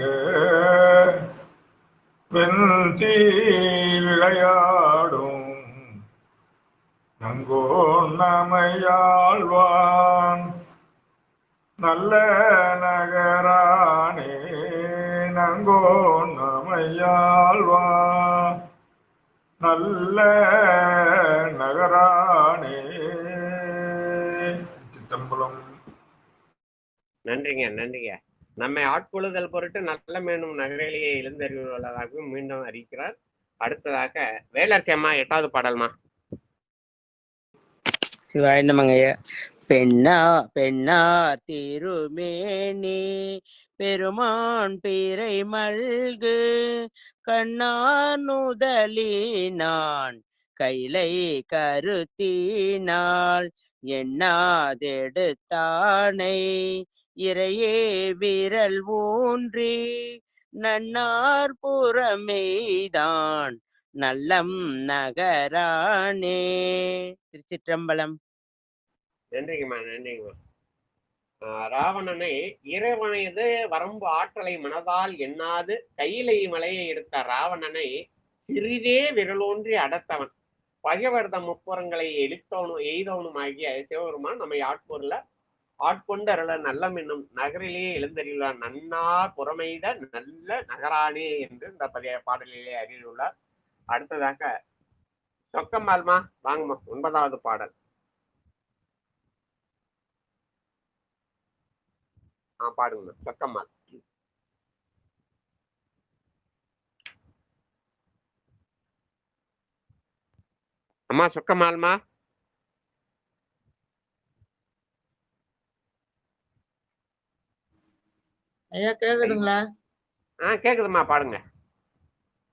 வெந்தி விளையாடும் நங்கோன் நமையாழ்வான் நல்ல நகரானே. நங்கோன் நமையாழ்வான் நல்ல நகரானே. திருச்சிற்றம்பலம். நன்றிங்க, நன்றிங்க. நம்மை ஆட்கொள்ளுதல் பொருட்டு நல்ல மேலும் நகரிலேயே எழுந்தறிவுள்ளதாகவும் மீண்டும் அறிவிக்கிறார். அடுத்ததாக வேலர்க்கம்மா 8வது பாடல்மா. சிவாய நமங்கய்யா. பெண்ணா பெண்ணார் திருமேனி பெருமான் பிறை மல்கு கண்ணான் நுதலினான் கைலை கருத்தினாள் எண்ணாதெடுத்தானை இறையே விரல் ஊன்றி நன்னார் புறமெய்தான் நல்லம் நகரானே. திருச்சிற்றம்பலம். நன்றிங்கம்மா, நன்றிங்கம்மா. ராவணனை இறைவனது வரம்பு ஆற்றலை மனதால் எண்ணாது கையிலை மலையை எடுத்த ராவணனை சிறிதே விரலோன்றி அடத்தவன் பகைவர்தம் முப்புறங்களை எய்தவனும் ஆகிய சிவபெருமான் நம்மை ஆட்கொண்டு அருள நல்லம் என்னும் நகரிலேயே எழுந்தறியுள்ளார் நன்னார் புறமெய்த நல்ல நகரானே என்று இந்த பாடலிலே அறியுள்ளார். அடுத்ததாக சொக்கம்மாள்மா வாங்கம்மா 9வது பாடல். பாடுங்க சொக்கம்மாள். அம்மா சொக்கம்மாள்மா. ஐயா கேக்குதுங்களா? கேக்குதுமா, பாடுங்க.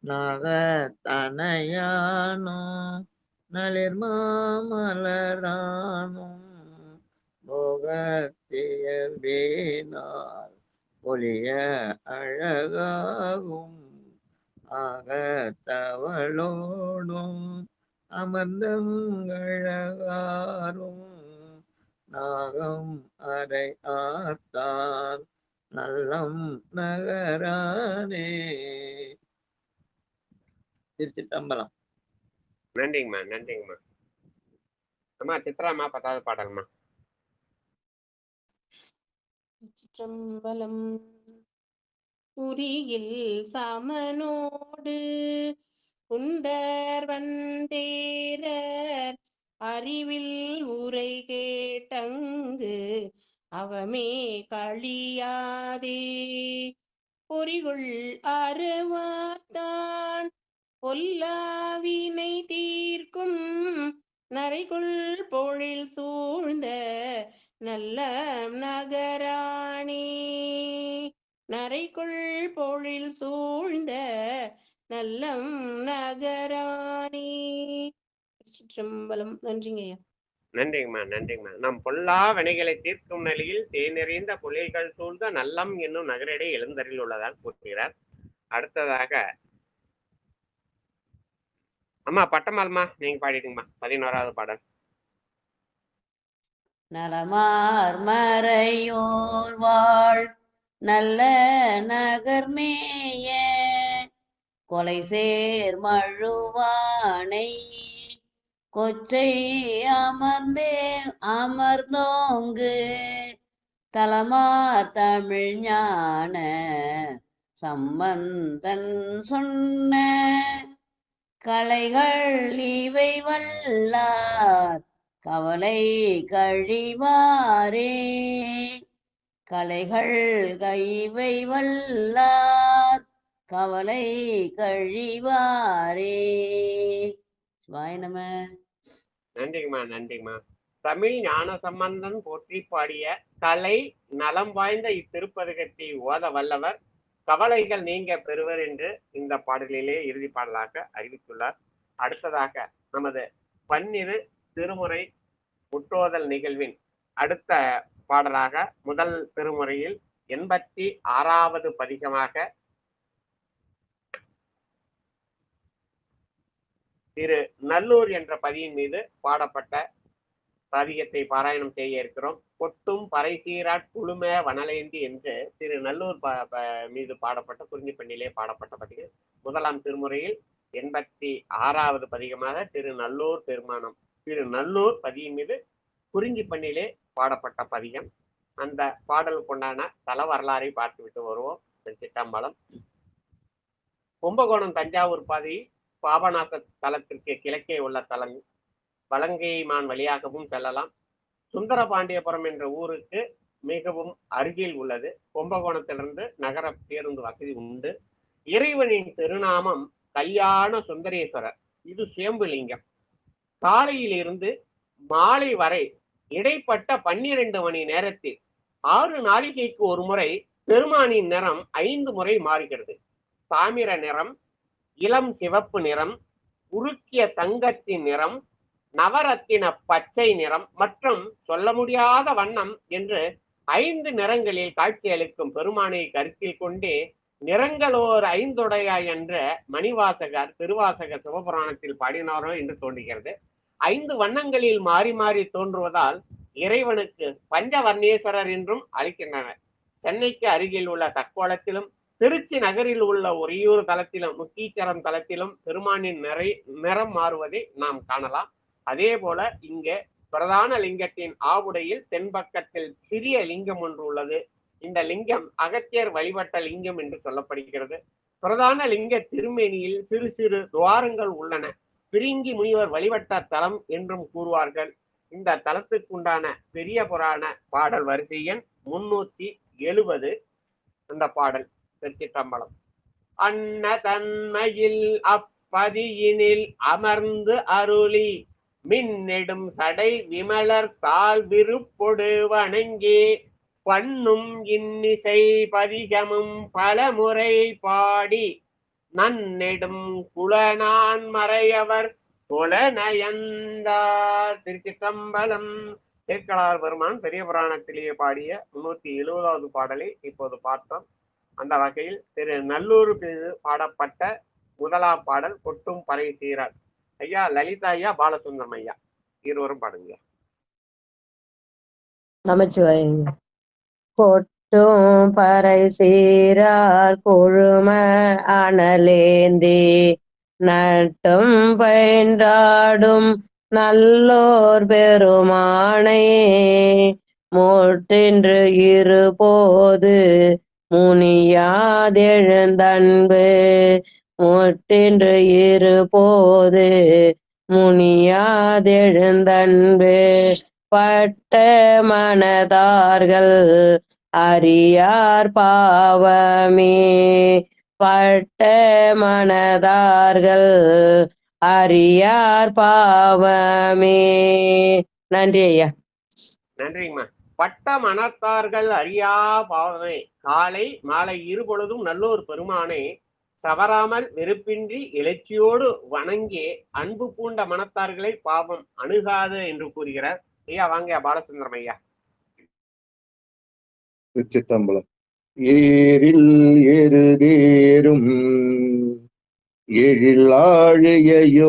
நாகத்தனையானோ நளிர் மாமலரானும் போகத்தியல்பினால் ஒளிய அழகாகும் ஆகத்தவளோடும் அமர்ந்தங்கழகாரும் நாகம் அதை ஆத்தான் நல்லம் நகரானே. திருச்சிற்றம்பலம். நன்றிங்கம்மா, நன்றிங்கம்மா. அம்மா சித்ராமா 10வது பாடல்மா. திருச்சிற்றம்பலம். உரியில் சமனோடு உண்டர் வந்தேரர் அறிவில் உரை கேட்டங்கு அவமே களியாதே பொறிகுள் அருவாத்தான் பொல்லாவினை தீர்க்கும் நரைகுள் பொழில் சூழ்ந்த நல்ல நகரானே. நரைக்குள் பொழில் சூழ்ந்த நல்லம் நகரானே. திருச்சிற்றம்பலம். நன்றிங்க ஐயா. நன்றிங்கம்மா, நன்றிங்கம்மா. நம் பொல்லா வினைகளை தீர்க்கும் நிலையில் தேனெறிந்த பொழில்கள் சூழ்ந்த நல்லம் என்னும் நகரிடை எழுந்தரில் உள்ளதாக கூறுகிறார். அடுத்ததாக அம்மா பட்டமால்மா நீங்க பாடிடுங்கம்மா 11வது பாடல். நலமார் மறையோர் வாழ் நல்ல நகர்மேய கொலை சேர் மழுவானை கொச்சை அமர்ந்தோங்கு தலமார் தமிழ் ஞான சம்பந்தன் சொன்ன கலைகள் இவை வல்லார் கவலை கழிவாரே கலைகள் கைவை வல்லார் கவலை கழிவாரே. சிவாய நம. நன்றிங்கம்மா, நன்றிங்கம்மா. தமிழ் ஞான சம்பந்தன் போற்றி பாடிய கலை நலம் வாய்ந்த இத்திருப்பதிகத்தை ஓத வல்லவர் கவலைகள் நீங்க பெறுவர் என்று இந்த பாடலிலே இறுதி பாடலாக அறிவித்துள்ளார். அடுத்ததாக நமது பன்னிரு திருமுறை முற்றோதல் நிகழ்வின் அடுத்த பாடலாக முதல் திருமுறையில் 86வது பதிகமாக திரு நல்லூர் என்ற பதியின் மீது பாடப்பட்ட பதிகத்தை பாராயணம் செய்ய இருக்கிறோம். கொட்டும் பறை சீராட் குழும வனலேந்தி என்று திரு நல்லூர் மீது பாடப்பட்ட குறிஞ்சிப்பண்ணிலே பாடப்பட்ட பதிகம். முதலாம் திருமுறையில் 86வது பதிகமாக திரு நல்லூர் பெருமானம் திரு நல்லூர் பதியின் மீது குறிஞ்சிப்பண்ணிலே பாடப்பட்ட பதிகம். அந்த பாடலுக்கு உண்டான தல வரலாறை பார்த்துவிட்டு வருவோம். சிட்டம்பலம் கும்பகோணம் தஞ்சாவூர் பாதை பாபநாச தலத்திற்கு கிழக்கே உள்ள தலம். வலங்கைமான் வழியாகவும் செல்லலாம். சுந்தரபாண்டியபுரம் என்ற ஊருக்கு மிகவும் அருகில் உள்ளது. கும்பகோணத்திலிருந்து நகர பேருந்து வசதி உண்டு. இறைவனின் திருநாமம் கல்யாண சுந்தரேஸ்வரர். இது சுயம்புலிங்கம். காலையிலிருந்து மாலை வரை இடைப்பட்ட 12 மணி நேரத்தில் 6 நாளிகைக்கு ஒரு முறை பெருமானின் நிறம் 5 முறை மாறுகிறது. தாமிர நிறம், இளம் சிவப்பு நிறம், உருக்கிய தங்கத்தின் நிறம், நவரத்தின பச்சை நிறம் மற்றும் சொல்ல முடியாத வண்ணம் என்று 5 நிறங்களில் காட்சியளிக்கும் பெருமானை கருத்தில் கொண்டே நிறங்களோர் 5 என்ற மணிவாசகர் திருவாசக சிவபுராணத்தில் பாடினாரோ என்று தோன்றுகிறது. 5 வண்ணங்களில் மாறி மாறி தோன்றுவதால் இறைவனுக்கு பஞ்சவர்ணேஸ்வரர் என்றும் அழைக்கின்றனர். சென்னைக்கு அருகில் உள்ள தக்கோலத்திலும் திருச்சி நகரில் உள்ள உறையூர் தலத்திலும் முக்கீச்சரம் தலத்திலும் பெருமானின் நிறம் மாறுவதை நாம் காணலாம். அதே போல இங்கே பிரதான லிங்கத்தின் ஆவுடையில் தென்பக்கத்தில் சிறிய லிங்கம் ஒன்று உள்ளது. இந்த லிங்கம் அகத்தியர் வழிபட்ட லிங்கம் என்று சொல்லப்படுகிறது. பிரதான லிங்க திருமேனியில் சிறு சிறு துவாரங்கள் உள்ளன. பிரிங்கி முனிவர் வழிபட்ட தலம் என்றும் கூறுவார்கள். இந்த தலத்துக்குண்டான பெரிய புராண பாடல் வரிசை எண் 370. அந்த பாடல் திருச்சிற்றம்பலம். அன்ன தன்மையில் அப்பதியினில் அமர்ந்து அருளி மின்னெடும் சடை விமலர் தாழ் விருப்பொடு வணங்கி பண்ணும் இன்னிசை பதிகமும் பலமுறை பாடி நன்னெடும் குலனான் மறையவர் புலநயந்தார். திருச்சிற்றம்பலம். திருக்கலார் பெருமான் பெரிய புராணத்திலேயே பாடிய 370வது பாடலை இப்போது பார்த்தோம். அந்த வகையில் திரு நல்லூர் மீது பாடப்பட்ட முதலாம் பாடல் கொட்டும் பறை சீரார். ஐயா லலிதா ஐயா, பாலசுந்தரம் ஐயா இருவரும் பாடுங்க. நமச்சிவாய. கொட்டும் பறை சீரார் கொழும அனலேந்தி நட்டும் பயின்றாடும் நல்லோர் பெருமானை மொட்டின்று இருபோது முனியாதெழுந்தன்பு மொட்டின்று இருபோது முனியாதெழுந்தன்பு பட்ட மனதார்கள் அறியார் பாவமே பட்ட மனதார்கள் அறியார் பாவமே. நன்றி ஐயா. நன்றிங்கம்மா. பட்ட மனத்தார்கள் அறியா பாவமே. காலை மாலை இருபொழுதும் நல்லோர் பெருமானை தவறாமல் வெறுப்பின்றி எழுச்சியோடு வணங்கி அன்பு பூண்ட மனத்தார்களை பாவம் அணுகாது என்று கூறுகிறார். ஐயா வாங்க பாலசுந்தரம் ஐயா. திருச்சிற்றம்பலம். ஏரில் எருதேரும் எழிலாழியோடும்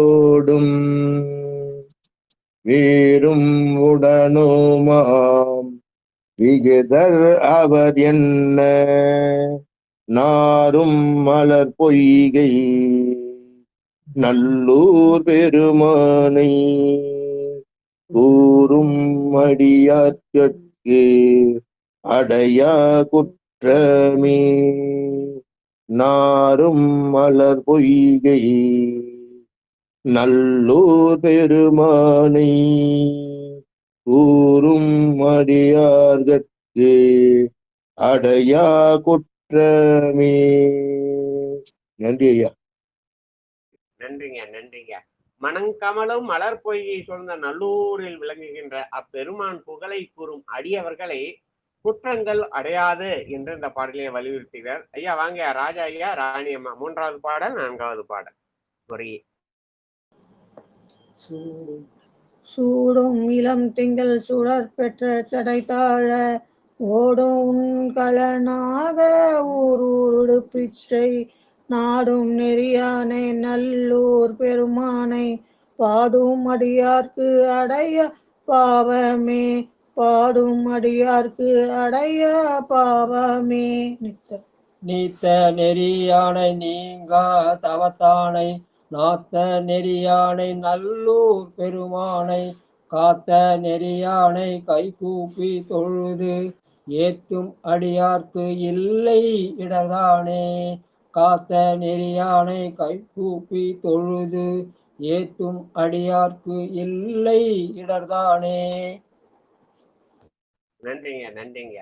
வேரும் உடனுமாம் விகுதர் அவர் என்ன நாரும் மலர் பொய்கை நல்லூர் பெருமானை கூறும் அடியார்கட்கு அடையா குற்றமே நாரும் மலர் பொய்கை நல்லூர் பெருமானை கூறும் அடியார்கட்கு அடையா குற்றமே. நன்றி ஐயா. நன்றிங்க. மணங்கமலும் மலர் பொய்கை சூழ்ந்த நல்லூரில் விளங்குகின்ற அப்பெருமான் புகழை கூறும் அடியவர்களை குற்றங்கள் அடையாது என்று இந்த பாடலை வலியுறுத்துகிறார். ஐயா வாங்க ராஜா ஐயா, ராணி அம்மா. 3வது பாடல் 4வது பாடல். முறையே சூடும் இளம் திங்கள் சுடர் பெற்ற சடை தாழ ஓடும் உண்கலனாக ஊரூருடு பிச்சை நாடும் நெறியானை நல்லூர் பெருமானை பாடும் அடியார்க்கு அடைய பாவமே பாடும் அடியார்க்கு அடைய பாவமே. நீத்த நெறியானை நீங்கா தவத்தானை நாத்த நெறியானை நல்லூர் பெருமானை காத்த நெறியானை கைகூப்பி தொழுது ஏத்தும் அடியார்க்கு இல்லை இடர்தானே காத்த நெறியானை கைகூப்பி தொழுது ஏத்தும் அடியார்க்கு இல்லை இடர்தானே. நன்றிங்க.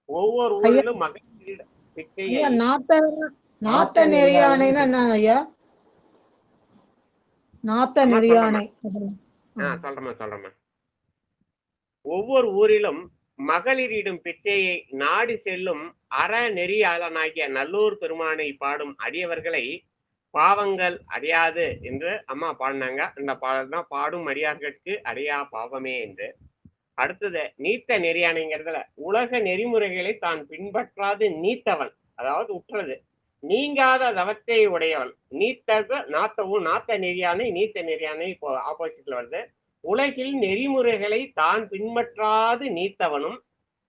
ஒவ்வொரு ஊரிலும் மகளிர் பிச்சையை நாத்த நெறியானைன்னு என்ன ஐயா? நாத்த நெறியானை சொல்றேன். ஒவ்வொரு ஊரிலும் மகளிரிடும் பிச்சையை நாடி செல்லும் அற நெறியாளனாகிய நல்லூர் பெருமானை பாடும் அடியவர்களை பாவங்கள் அடையாது என்று அம்மா பாடினாங்க. இந்த பாடல் தான் பாடும் அடியார்களுக்கு அடையா பாவமே என்று. அடுத்தது நீத்த நெறியானைங்கிறதுல உலக நெறிமுறைகளை தான் பின்பற்றாது நீத்தவன், அதாவது உற்றது நீங்காத தவத்தை உடையவன். நீத்தது நாத்தவும், நாத்த நெறியானை நீத்த நெறியானை இப்போ ஆப்போசிட்ல வருது. உலகில் நெறிமுறைகளை தான் பின்பற்றாது நீத்தவனும்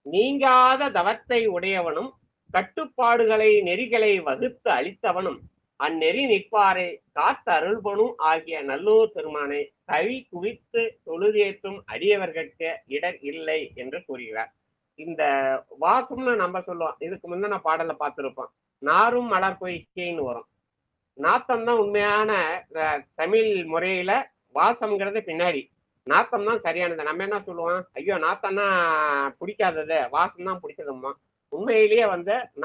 நீங்காத தவத்தை உடையவனும் கட்டுப்பாடுகளை நெறிகளை வகுத்து அளித்தவனும் அந்நெறி நிற்பாரை காத்த அருள்பனும் ஆகிய நல்லூர் பெருமானை கவி குவித்து தொழுதேற்றும் அடியவர்களுக்கு இடர் இல்லை என்று கூறுகிறார். இந்த வாசம்னு நம்ம சொல்லுவோம். இதுக்கு முன்ன பாடலை பார்த்திருப்போம். நாரும் மலர் பொய்க்கைன்னு வரும். நாத்தம் தான் உண்மையான தமிழ் முறையில, வாசம்ங்கிறது பின்னாடி. நாத்தம் தான் சரியானது. நம்ம என்ன சொல்லுவோம், ஐயோ நாத்தம்னா பிடிக்காதது, வாசம் தான் பிடிச்சதுமா. உண்மையிலேயே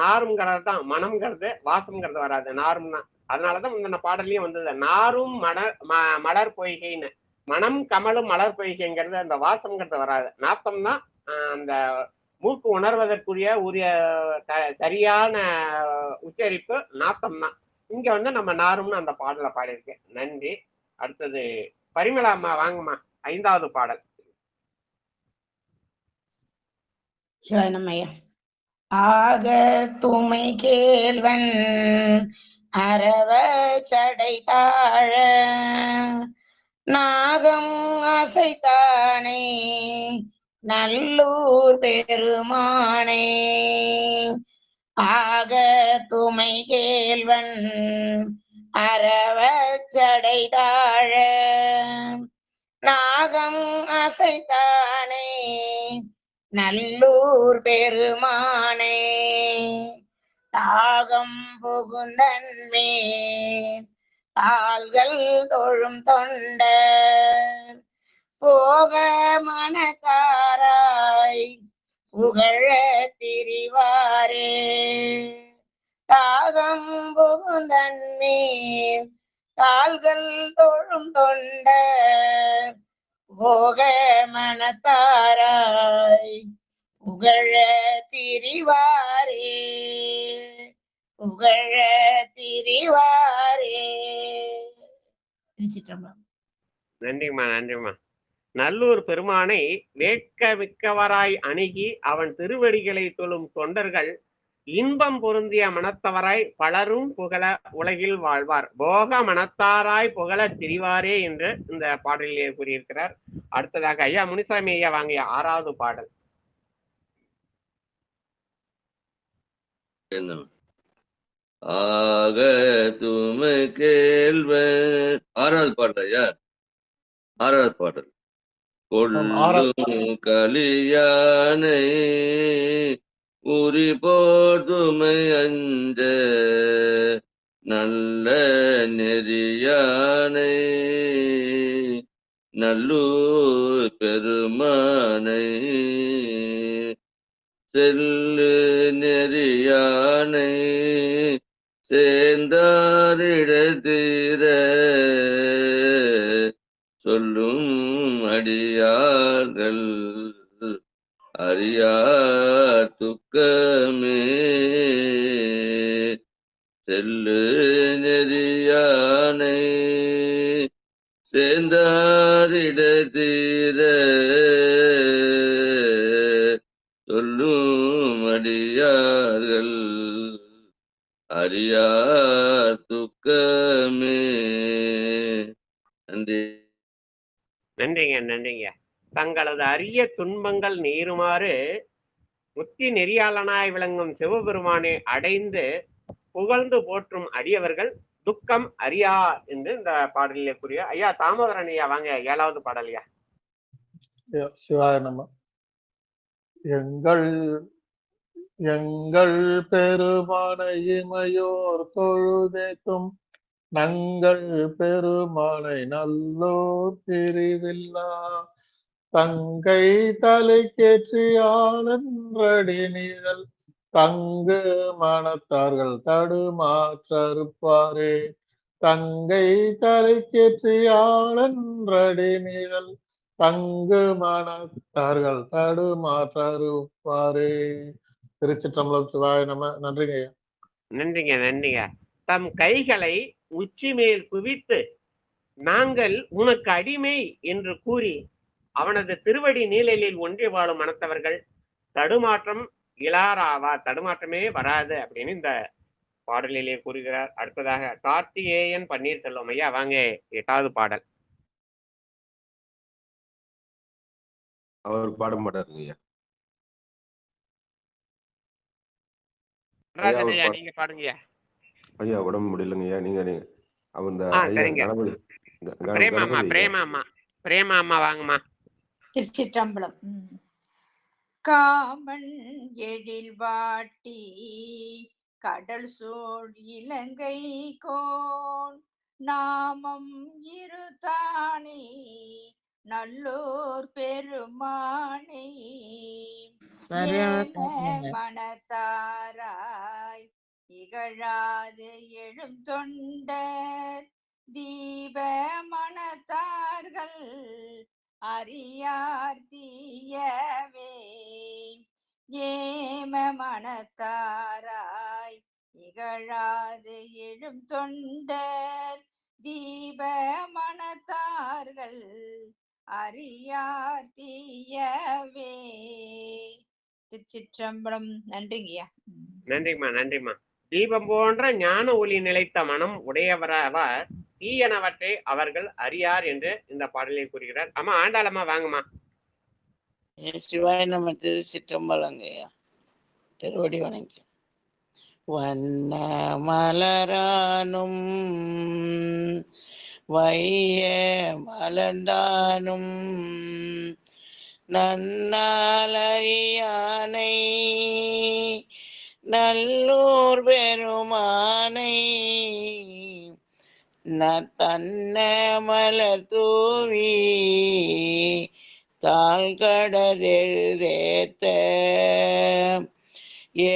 நாருங்கிறது தான், மனம்ங்கிறது வாசம்ங்கிறது வராது, நாரும் தான். அதனாலதான் இந்த பாடலையும் வந்தது நாரும் மலர் பொய்கைன்னு. மனம் கமலும் மலர் பொய்கைங்கிறது அந்த வாசம்ங்கிறது வராது, நாத்தம் தான். அந்த மூக்கு உணர்வதற்குரிய சரியான உச்சரிப்பு நாத்தம் தான். இங்க நம்ம நாரும்னு அந்த பாடலை பாடியிருக்கேன். நன்றி. அடுத்தது பரிமளா அம்மா வாங்கம்மா, 5வது பாடல். சிவனமையா. ஆக துமை கேள்வன் அரவ சடை தாழ நாகம் அசைத்தானே நல்லூர் பெருமானே ஆக துமை கேள்வன் அரவ சடை தாழ நாகம் அசைத்தானே நல்லூர் பெருமானே தாகம் புகுந்தன்மே தாள்கள் தொழும் தொண்டர் போக மனத்தாராய் புகழ திரிவாரே தாகம் புகுந்தன்மே தாள்கள் தொழும் தொண்டர் போக மனத்தாராய் புகழ திரிவாரே புகழ திரிவாரே. நன்றிம்மா. நல்லூர் பெருமானை வேட்க மிக்கவராய் அணுகி அவன் திருவடிகளை தொழும் தொண்டர்கள் இன்பம் பொருந்திய மனத்தவராய் பலரும் புகழ உலகில் வாழ்வார், போக மனத்தாராய் புகழ திரிவாரே என்று இந்த பாடலிலே கூறியிருக்கிறார். அடுத்ததாக ஐயா முனிசாமி ஐயா வாங்கிய 6வது பாடல். ஆக துமை கேள்வன் 6வது பாடல் ஐயா. 6வது பாடல். கொள்ளும் கலியானை உரி போதுமை அஞ்ச நல்ல நெறியானை நல்லூர் பெருமானை செல்லு நெறியானை சேர்ந்தாரிடத்தீர சொல்லும் அடியார்கள் அறியார் துக்கமே செல்லு நெறியானை சேர்ந்தாரிடத்தீர சொல்லும் அடியார்கள் அறியார் துக்கமே. நன்றி. நன்றிங்க. தங்களது அரிய துன்பங்கள் நீருமாறு முத்தி நெறியாளனாய் விளங்கும் சிவபெருமானை அடைந்து புகழ்ந்து போற்றும் அடியவர்கள் துக்கம் அறியா என்று இந்த பாடலிலே கூறிய ஐயா தாமோதரன் ஐயா வாங்க 7வது பாடலையா. சிவாய நம. எங்கள் பெருமானை இமையோர் தொழுதேத்தும் நங்கள் பெருமானை நல்லோர் பிரிவில்லா தங்கை தலைக்கேற்றி ஆனன்றடி நீழல் தங்கு மனத்தார்கள் தடுமாற்றறுப்பாரே தங்கை தலைக்கேற்றி ஆனன்றடி நீழல் தங்கு மனத்தார்கள் தடுமாற்றறுப்பாரே. திருச்சிற்றம்பலம். சிவாய நம. நன்றிங்க ஐயா. நன்றிங்க. தம் கைகளை உச்சி மேல் குவித்து நாங்கள் உனக்கு அடிமை என்று கூறி அவனது திருவடி நீழலில் ஒன்றி வாழும் மனத்தவர்கள் தடுமாற்றம் இலாராவா, தடுமாற்றமே வராது அப்படின்னு இந்த பாடலிலே கூறுகிறார். அடுத்ததாக கார்த்திகேயன் பன்னீர்செல்வம் ஐயா வாங்க 8வது பாடல். அவர் பாட மாட்டாருங்க ஐயா. நீங்க பாடுங்க ஐயா. உடம்பு முடியலங்க ஐயா. நீங்க பிரேமா அம்மா வாங்கம்மா. திருச்சிற்றம்பலம். காமன் எழில் வாட்டி கடல் சூழ் இலங்கை கோன் நாமம் இருத்தானே நல்லோர் பெருமானை மனத்தாராய் இகழாது எழும் தொண்டர் தீப மனத்தார்கள் அறியார் தீயவே ஏம மனத்தாராய் இகழாது எழும் தொண்டர் தீப மனத்தார்கள் அறியார் தீயவே. திருச்சிற்றம்பலம். நன்றிங்கய்யா. நன்றிம்மா. தீபம் போன்ற ஞான ஒளி நிலைத்த மனம் உடையவரவர் தீயனவற்றை அவர்கள் அறியார் என்று இந்த பாடலில் கூறுகிறார். அம்மா ஆண்டாளம்மா வாங்கம்மா. சிவாய நம்ம. திருச்சிற்றம்பலங்கய்யா. திருவடி வணங்கி. வண்ண மலரானும் வைய மலர்ந்தானும் நன்னாலறியானை நல்லூர் பெருமானை தன்ன மலர் தூவி தாழ்கடலெழுதேத்த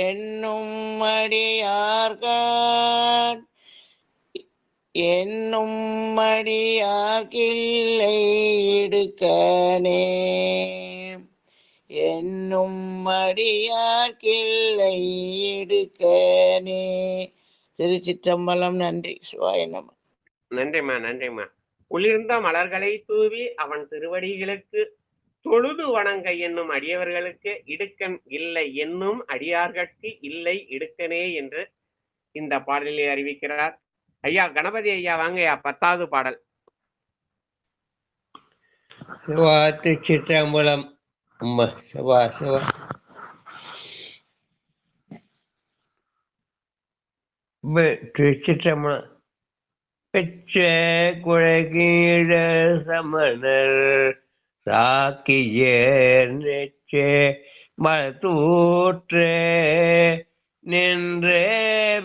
என்னும் அடியார்கான் என்னும் அடியார்கில்லை இடுக்கனே என்னும் அடியார்கில்லை இடுக்கனே. திருச்சிற்றம்பலம். நன்றி. சிவாய நம. நன்றிம்மா. குளிர்ந்த மலர்களை தூவி அவன் திருவடிகளுக்கு தொழுது வணங்க என்னும் அடியவர்களுக்கு இடுக்கண் இல்லை என்னும் அடியார்கட்கு இல்லை இடுக்கனே என்று இந்த பாடலில் அறிவிக்கிறார். ஐயா கணபதி ஐயா வாங்கய்யா, 10வது பாடல். சிவா திருச்சிற்றம்பலம். அம்மா சிவா சிவா. திருச்சிற்றம்பலம். பெற்ற குழகீழ சமணர் சாக்கியர் நெற்றே மலத்தூற்றே நின்றே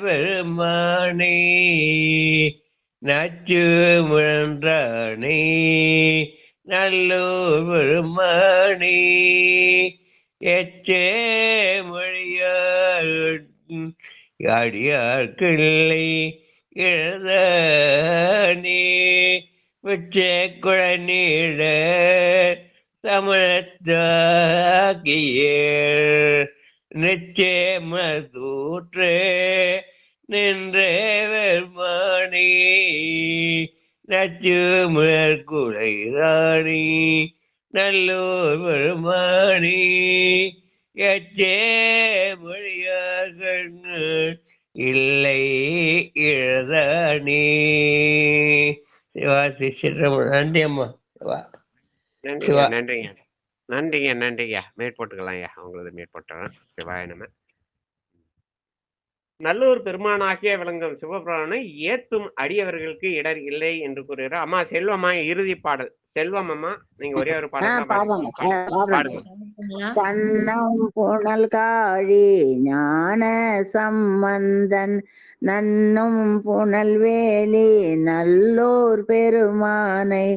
பெருமானே நச்சு முழன்றானே நல்லூர் பெருமானே எச்சே மொழியார் அடியார்கில்லை இழதானே வெச்ச குழநீழ தமிழத்தாக்கியர் நிச்சே மதூற்றே நின்றே வெர்மானி நச்சு முழற்குலை ராணி நல்லூர் பெருமானி எச்சே மொழியார்கள் இல்லை இழதானே. சிவா திருச்சிற்றம்பலம். நன்றி அம்மா. சிவா நன்றிங்க நன்றிங்க நன்றிங்க நன்றிங்க. மேற்போட்டுக்கலாம் ஐயா, உங்களது மேற்போட்டுறேன். சிவாய நம. நல்லூர் பெருமானாகிய விளங்கும் சிவபுராணனை ஏத்தும் அடியவர்களுக்கு இடர் இல்லை என்று கூறுகிறார். அம்மா செல்வம்மா இறுதி பாடல். செல்வம் அம்மா, நீங்க ஒரே ஒரு பாடல் பாடுங்க. தன்னம் புனல் காழி ஞான சம்பந்தன் நன்னும் புனல் வேலி நல்லோர் பெருமானை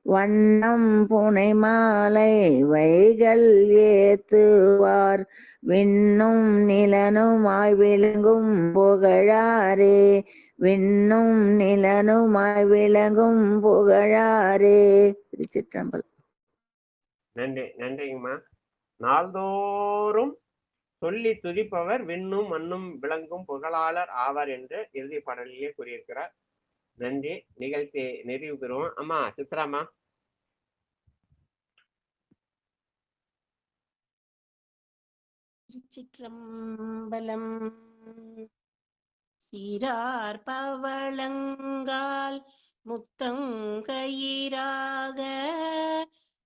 வண்ணம் புனை மாலை வைகள் ஏத்துவார் விண்ணும் நிலனுமாய் விளங்கும் புகழாரே விண்ணும் நிலனுமாய் விளங்கும் புகழாரே. திருச்சிற்றம்பலம். நன்றி நன்றிங்கம்மா. நாள்தோறும் சொல்லி துதிப்பவர் விண்ணும் மண்ணும் விளங்கும் புகழாளர் ஆவார் என்று இறுதி பாடலிலே கூறியிருக்கிறார். நன்றி. நிகழ்ச்சி நிறைவு பெறுவோம். அம்மா சித்ராமா. திருச்சிற்றம்பலம். சீரார் பவளங்கால் முத்தங்கயிராக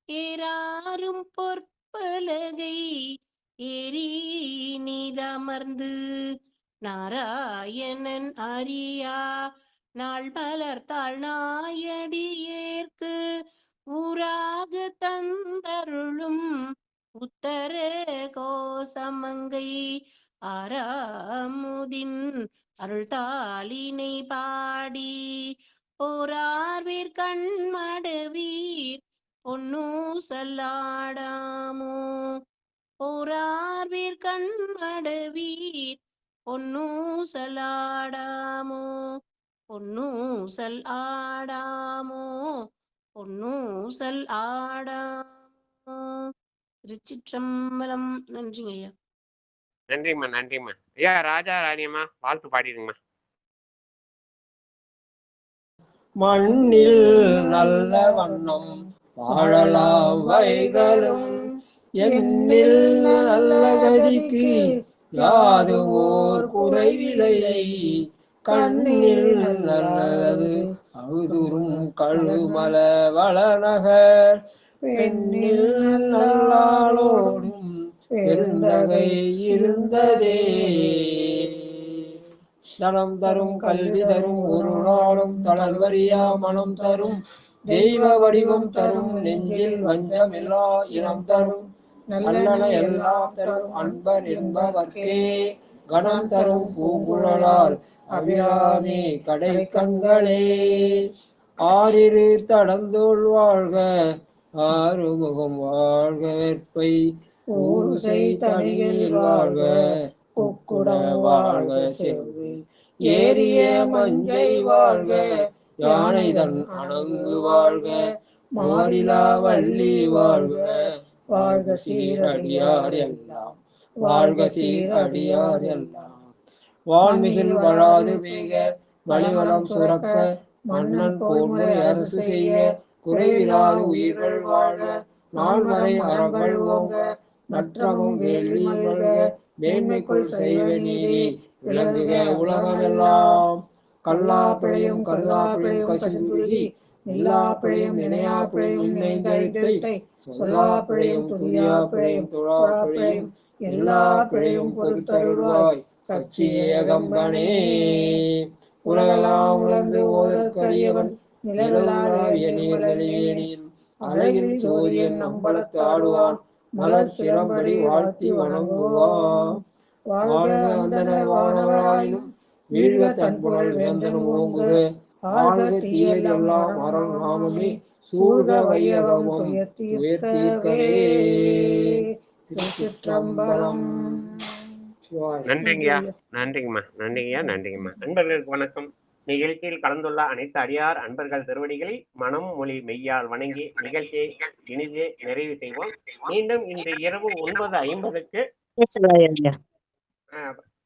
ஏறாரும் பொற்பலகை ஏறி நீதமர்ந்து நாராயணன் அறியா நாள் மலர்த்தாள் நாயடியேற்கு ஊராக தந்தருளும் உத்தர கோசமங்கை ஆறாமுதின் அருள்தாளினை பாடி போரார்வீர் கண்மடவீர் பொன்னூசல்லாடாமோ போரார்வீர் கண்மடவீர் பொன்னூசலாடாமோ பொன்னூசல் ஆடாமோ பொன்னூசல் ஆடாமோ. திருச்சிற்றம்பலம். நன்றிங்க ஐயா. நன்றிம்மா நன்றிம்மா. ஐயா ராஜா ராணியம்மா வாழ்த்து பாடிடுங்கம்மா. மண்ணில் நல்ல வண்ணம் வாழலாம் வைகளும் எண்ணில் நல்ல கதிக்கு யாது ஓர் குறைவில்லை கண்ணில் நல்லது அழுதுரும் கழுமல வளநகர் பெண்ணில் நல்லாளோடும் பெருந்தகை இருந்ததே. தனம் தரும் கல்வி தரும் ஒரு நாளும் தளர்வரியா மனம் தரும் தெய்வ வடிவம் தரும் நெஞ்சில் வஞ்சமில்லா இனம் தரும் நல்லன எல்லாம் தரும் அன்பர் என்பவர்க்கே கணம் தரும் பூங்குழலால் அபிராமி கடை கண்களே. ஆறிரு தடந்தோள் வாழ்க ஆறுமுகம் வாழ்க வெற்பை ஊருசை தனியில் வாழ்க குக்குடம் வாழ்க செவ்வி ஏரிய மஞ்சை வாழ்க யானைதன் அணங்கு வாழ்க மாடிலா வள்ளி வாழ்க வாழ்க சீரடியார் எல்லாம் வாழ்க சீரடியார் எல்லாம். வான்மிகில் வளாது பெய்க வழிவளம் சுரக்க மன்னன் போர்முறை அரசு செய்ய குறைவிலாது உயிர்கள் வாழ்க நால்வரை அறங்கள் ஓங்க நற்றமும் வேள்வி மல்க மேன்மைக்குள் செய்வ நீதி விளங்குக உலகமெல்லாம். கல்லா பிழையும் கருதா பிழையும் கசிந்துருகி நில்லா பிழையும் நினையா பிழையும் நினைந்தை சொல்லா பிழையும் துதியா பிழையும் தொழா பிழையும் எல்லா பிழையும் பொறுத்தருள்வாய் கச்சி ஏகம்பனே. உலகெல்லாம் உணர்ந்து ஓதற்கரியவன் நிழலாகிய நீர்மலையேனில் அழகில் ஜோதியன் நம்பலத்து ஆடுவான் மலர் சிலம்படி வாழ்த்தி வணங்குவான். வாழ்க அந்தனர் வானவராயினும் வீழ்க தன் புகழ் வேந்தனும் ஓங்குக ஆழ்க தீயதெல்லாம் அரண் நாமமே சூழ்க வையகம் உயர்த்தீர்க்கவே. திருச்சிற்றம்பலம். நன்றிங்கய்யா, நன்றிங்கம்மா, நன்றிங்கய்யா, நன்றிங்கம்மா. அன்பர்களுக்கு வணக்கம். நிகழ்ச்சியில் கலந்துள்ள அனைத்து அடியார் அன்பர்கள் திருவடிகளை மனம் மொழி மெய்யால் வணங்கி நிகழ்ச்சியை இனிதே நிறைவு செய்வோம். மீண்டும் இன்று இரவு 9:50க்கு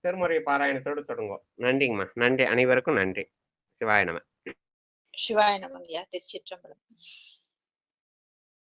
திருமுறை பாராயணத்தோடு தொடங்குவோம். நன்றிங்கம்மா, நன்றி, அனைவருக்கும் நன்றி. சிவாய நம. சிவாய நம ஐயா. திருச்சிற்றம்பலம்.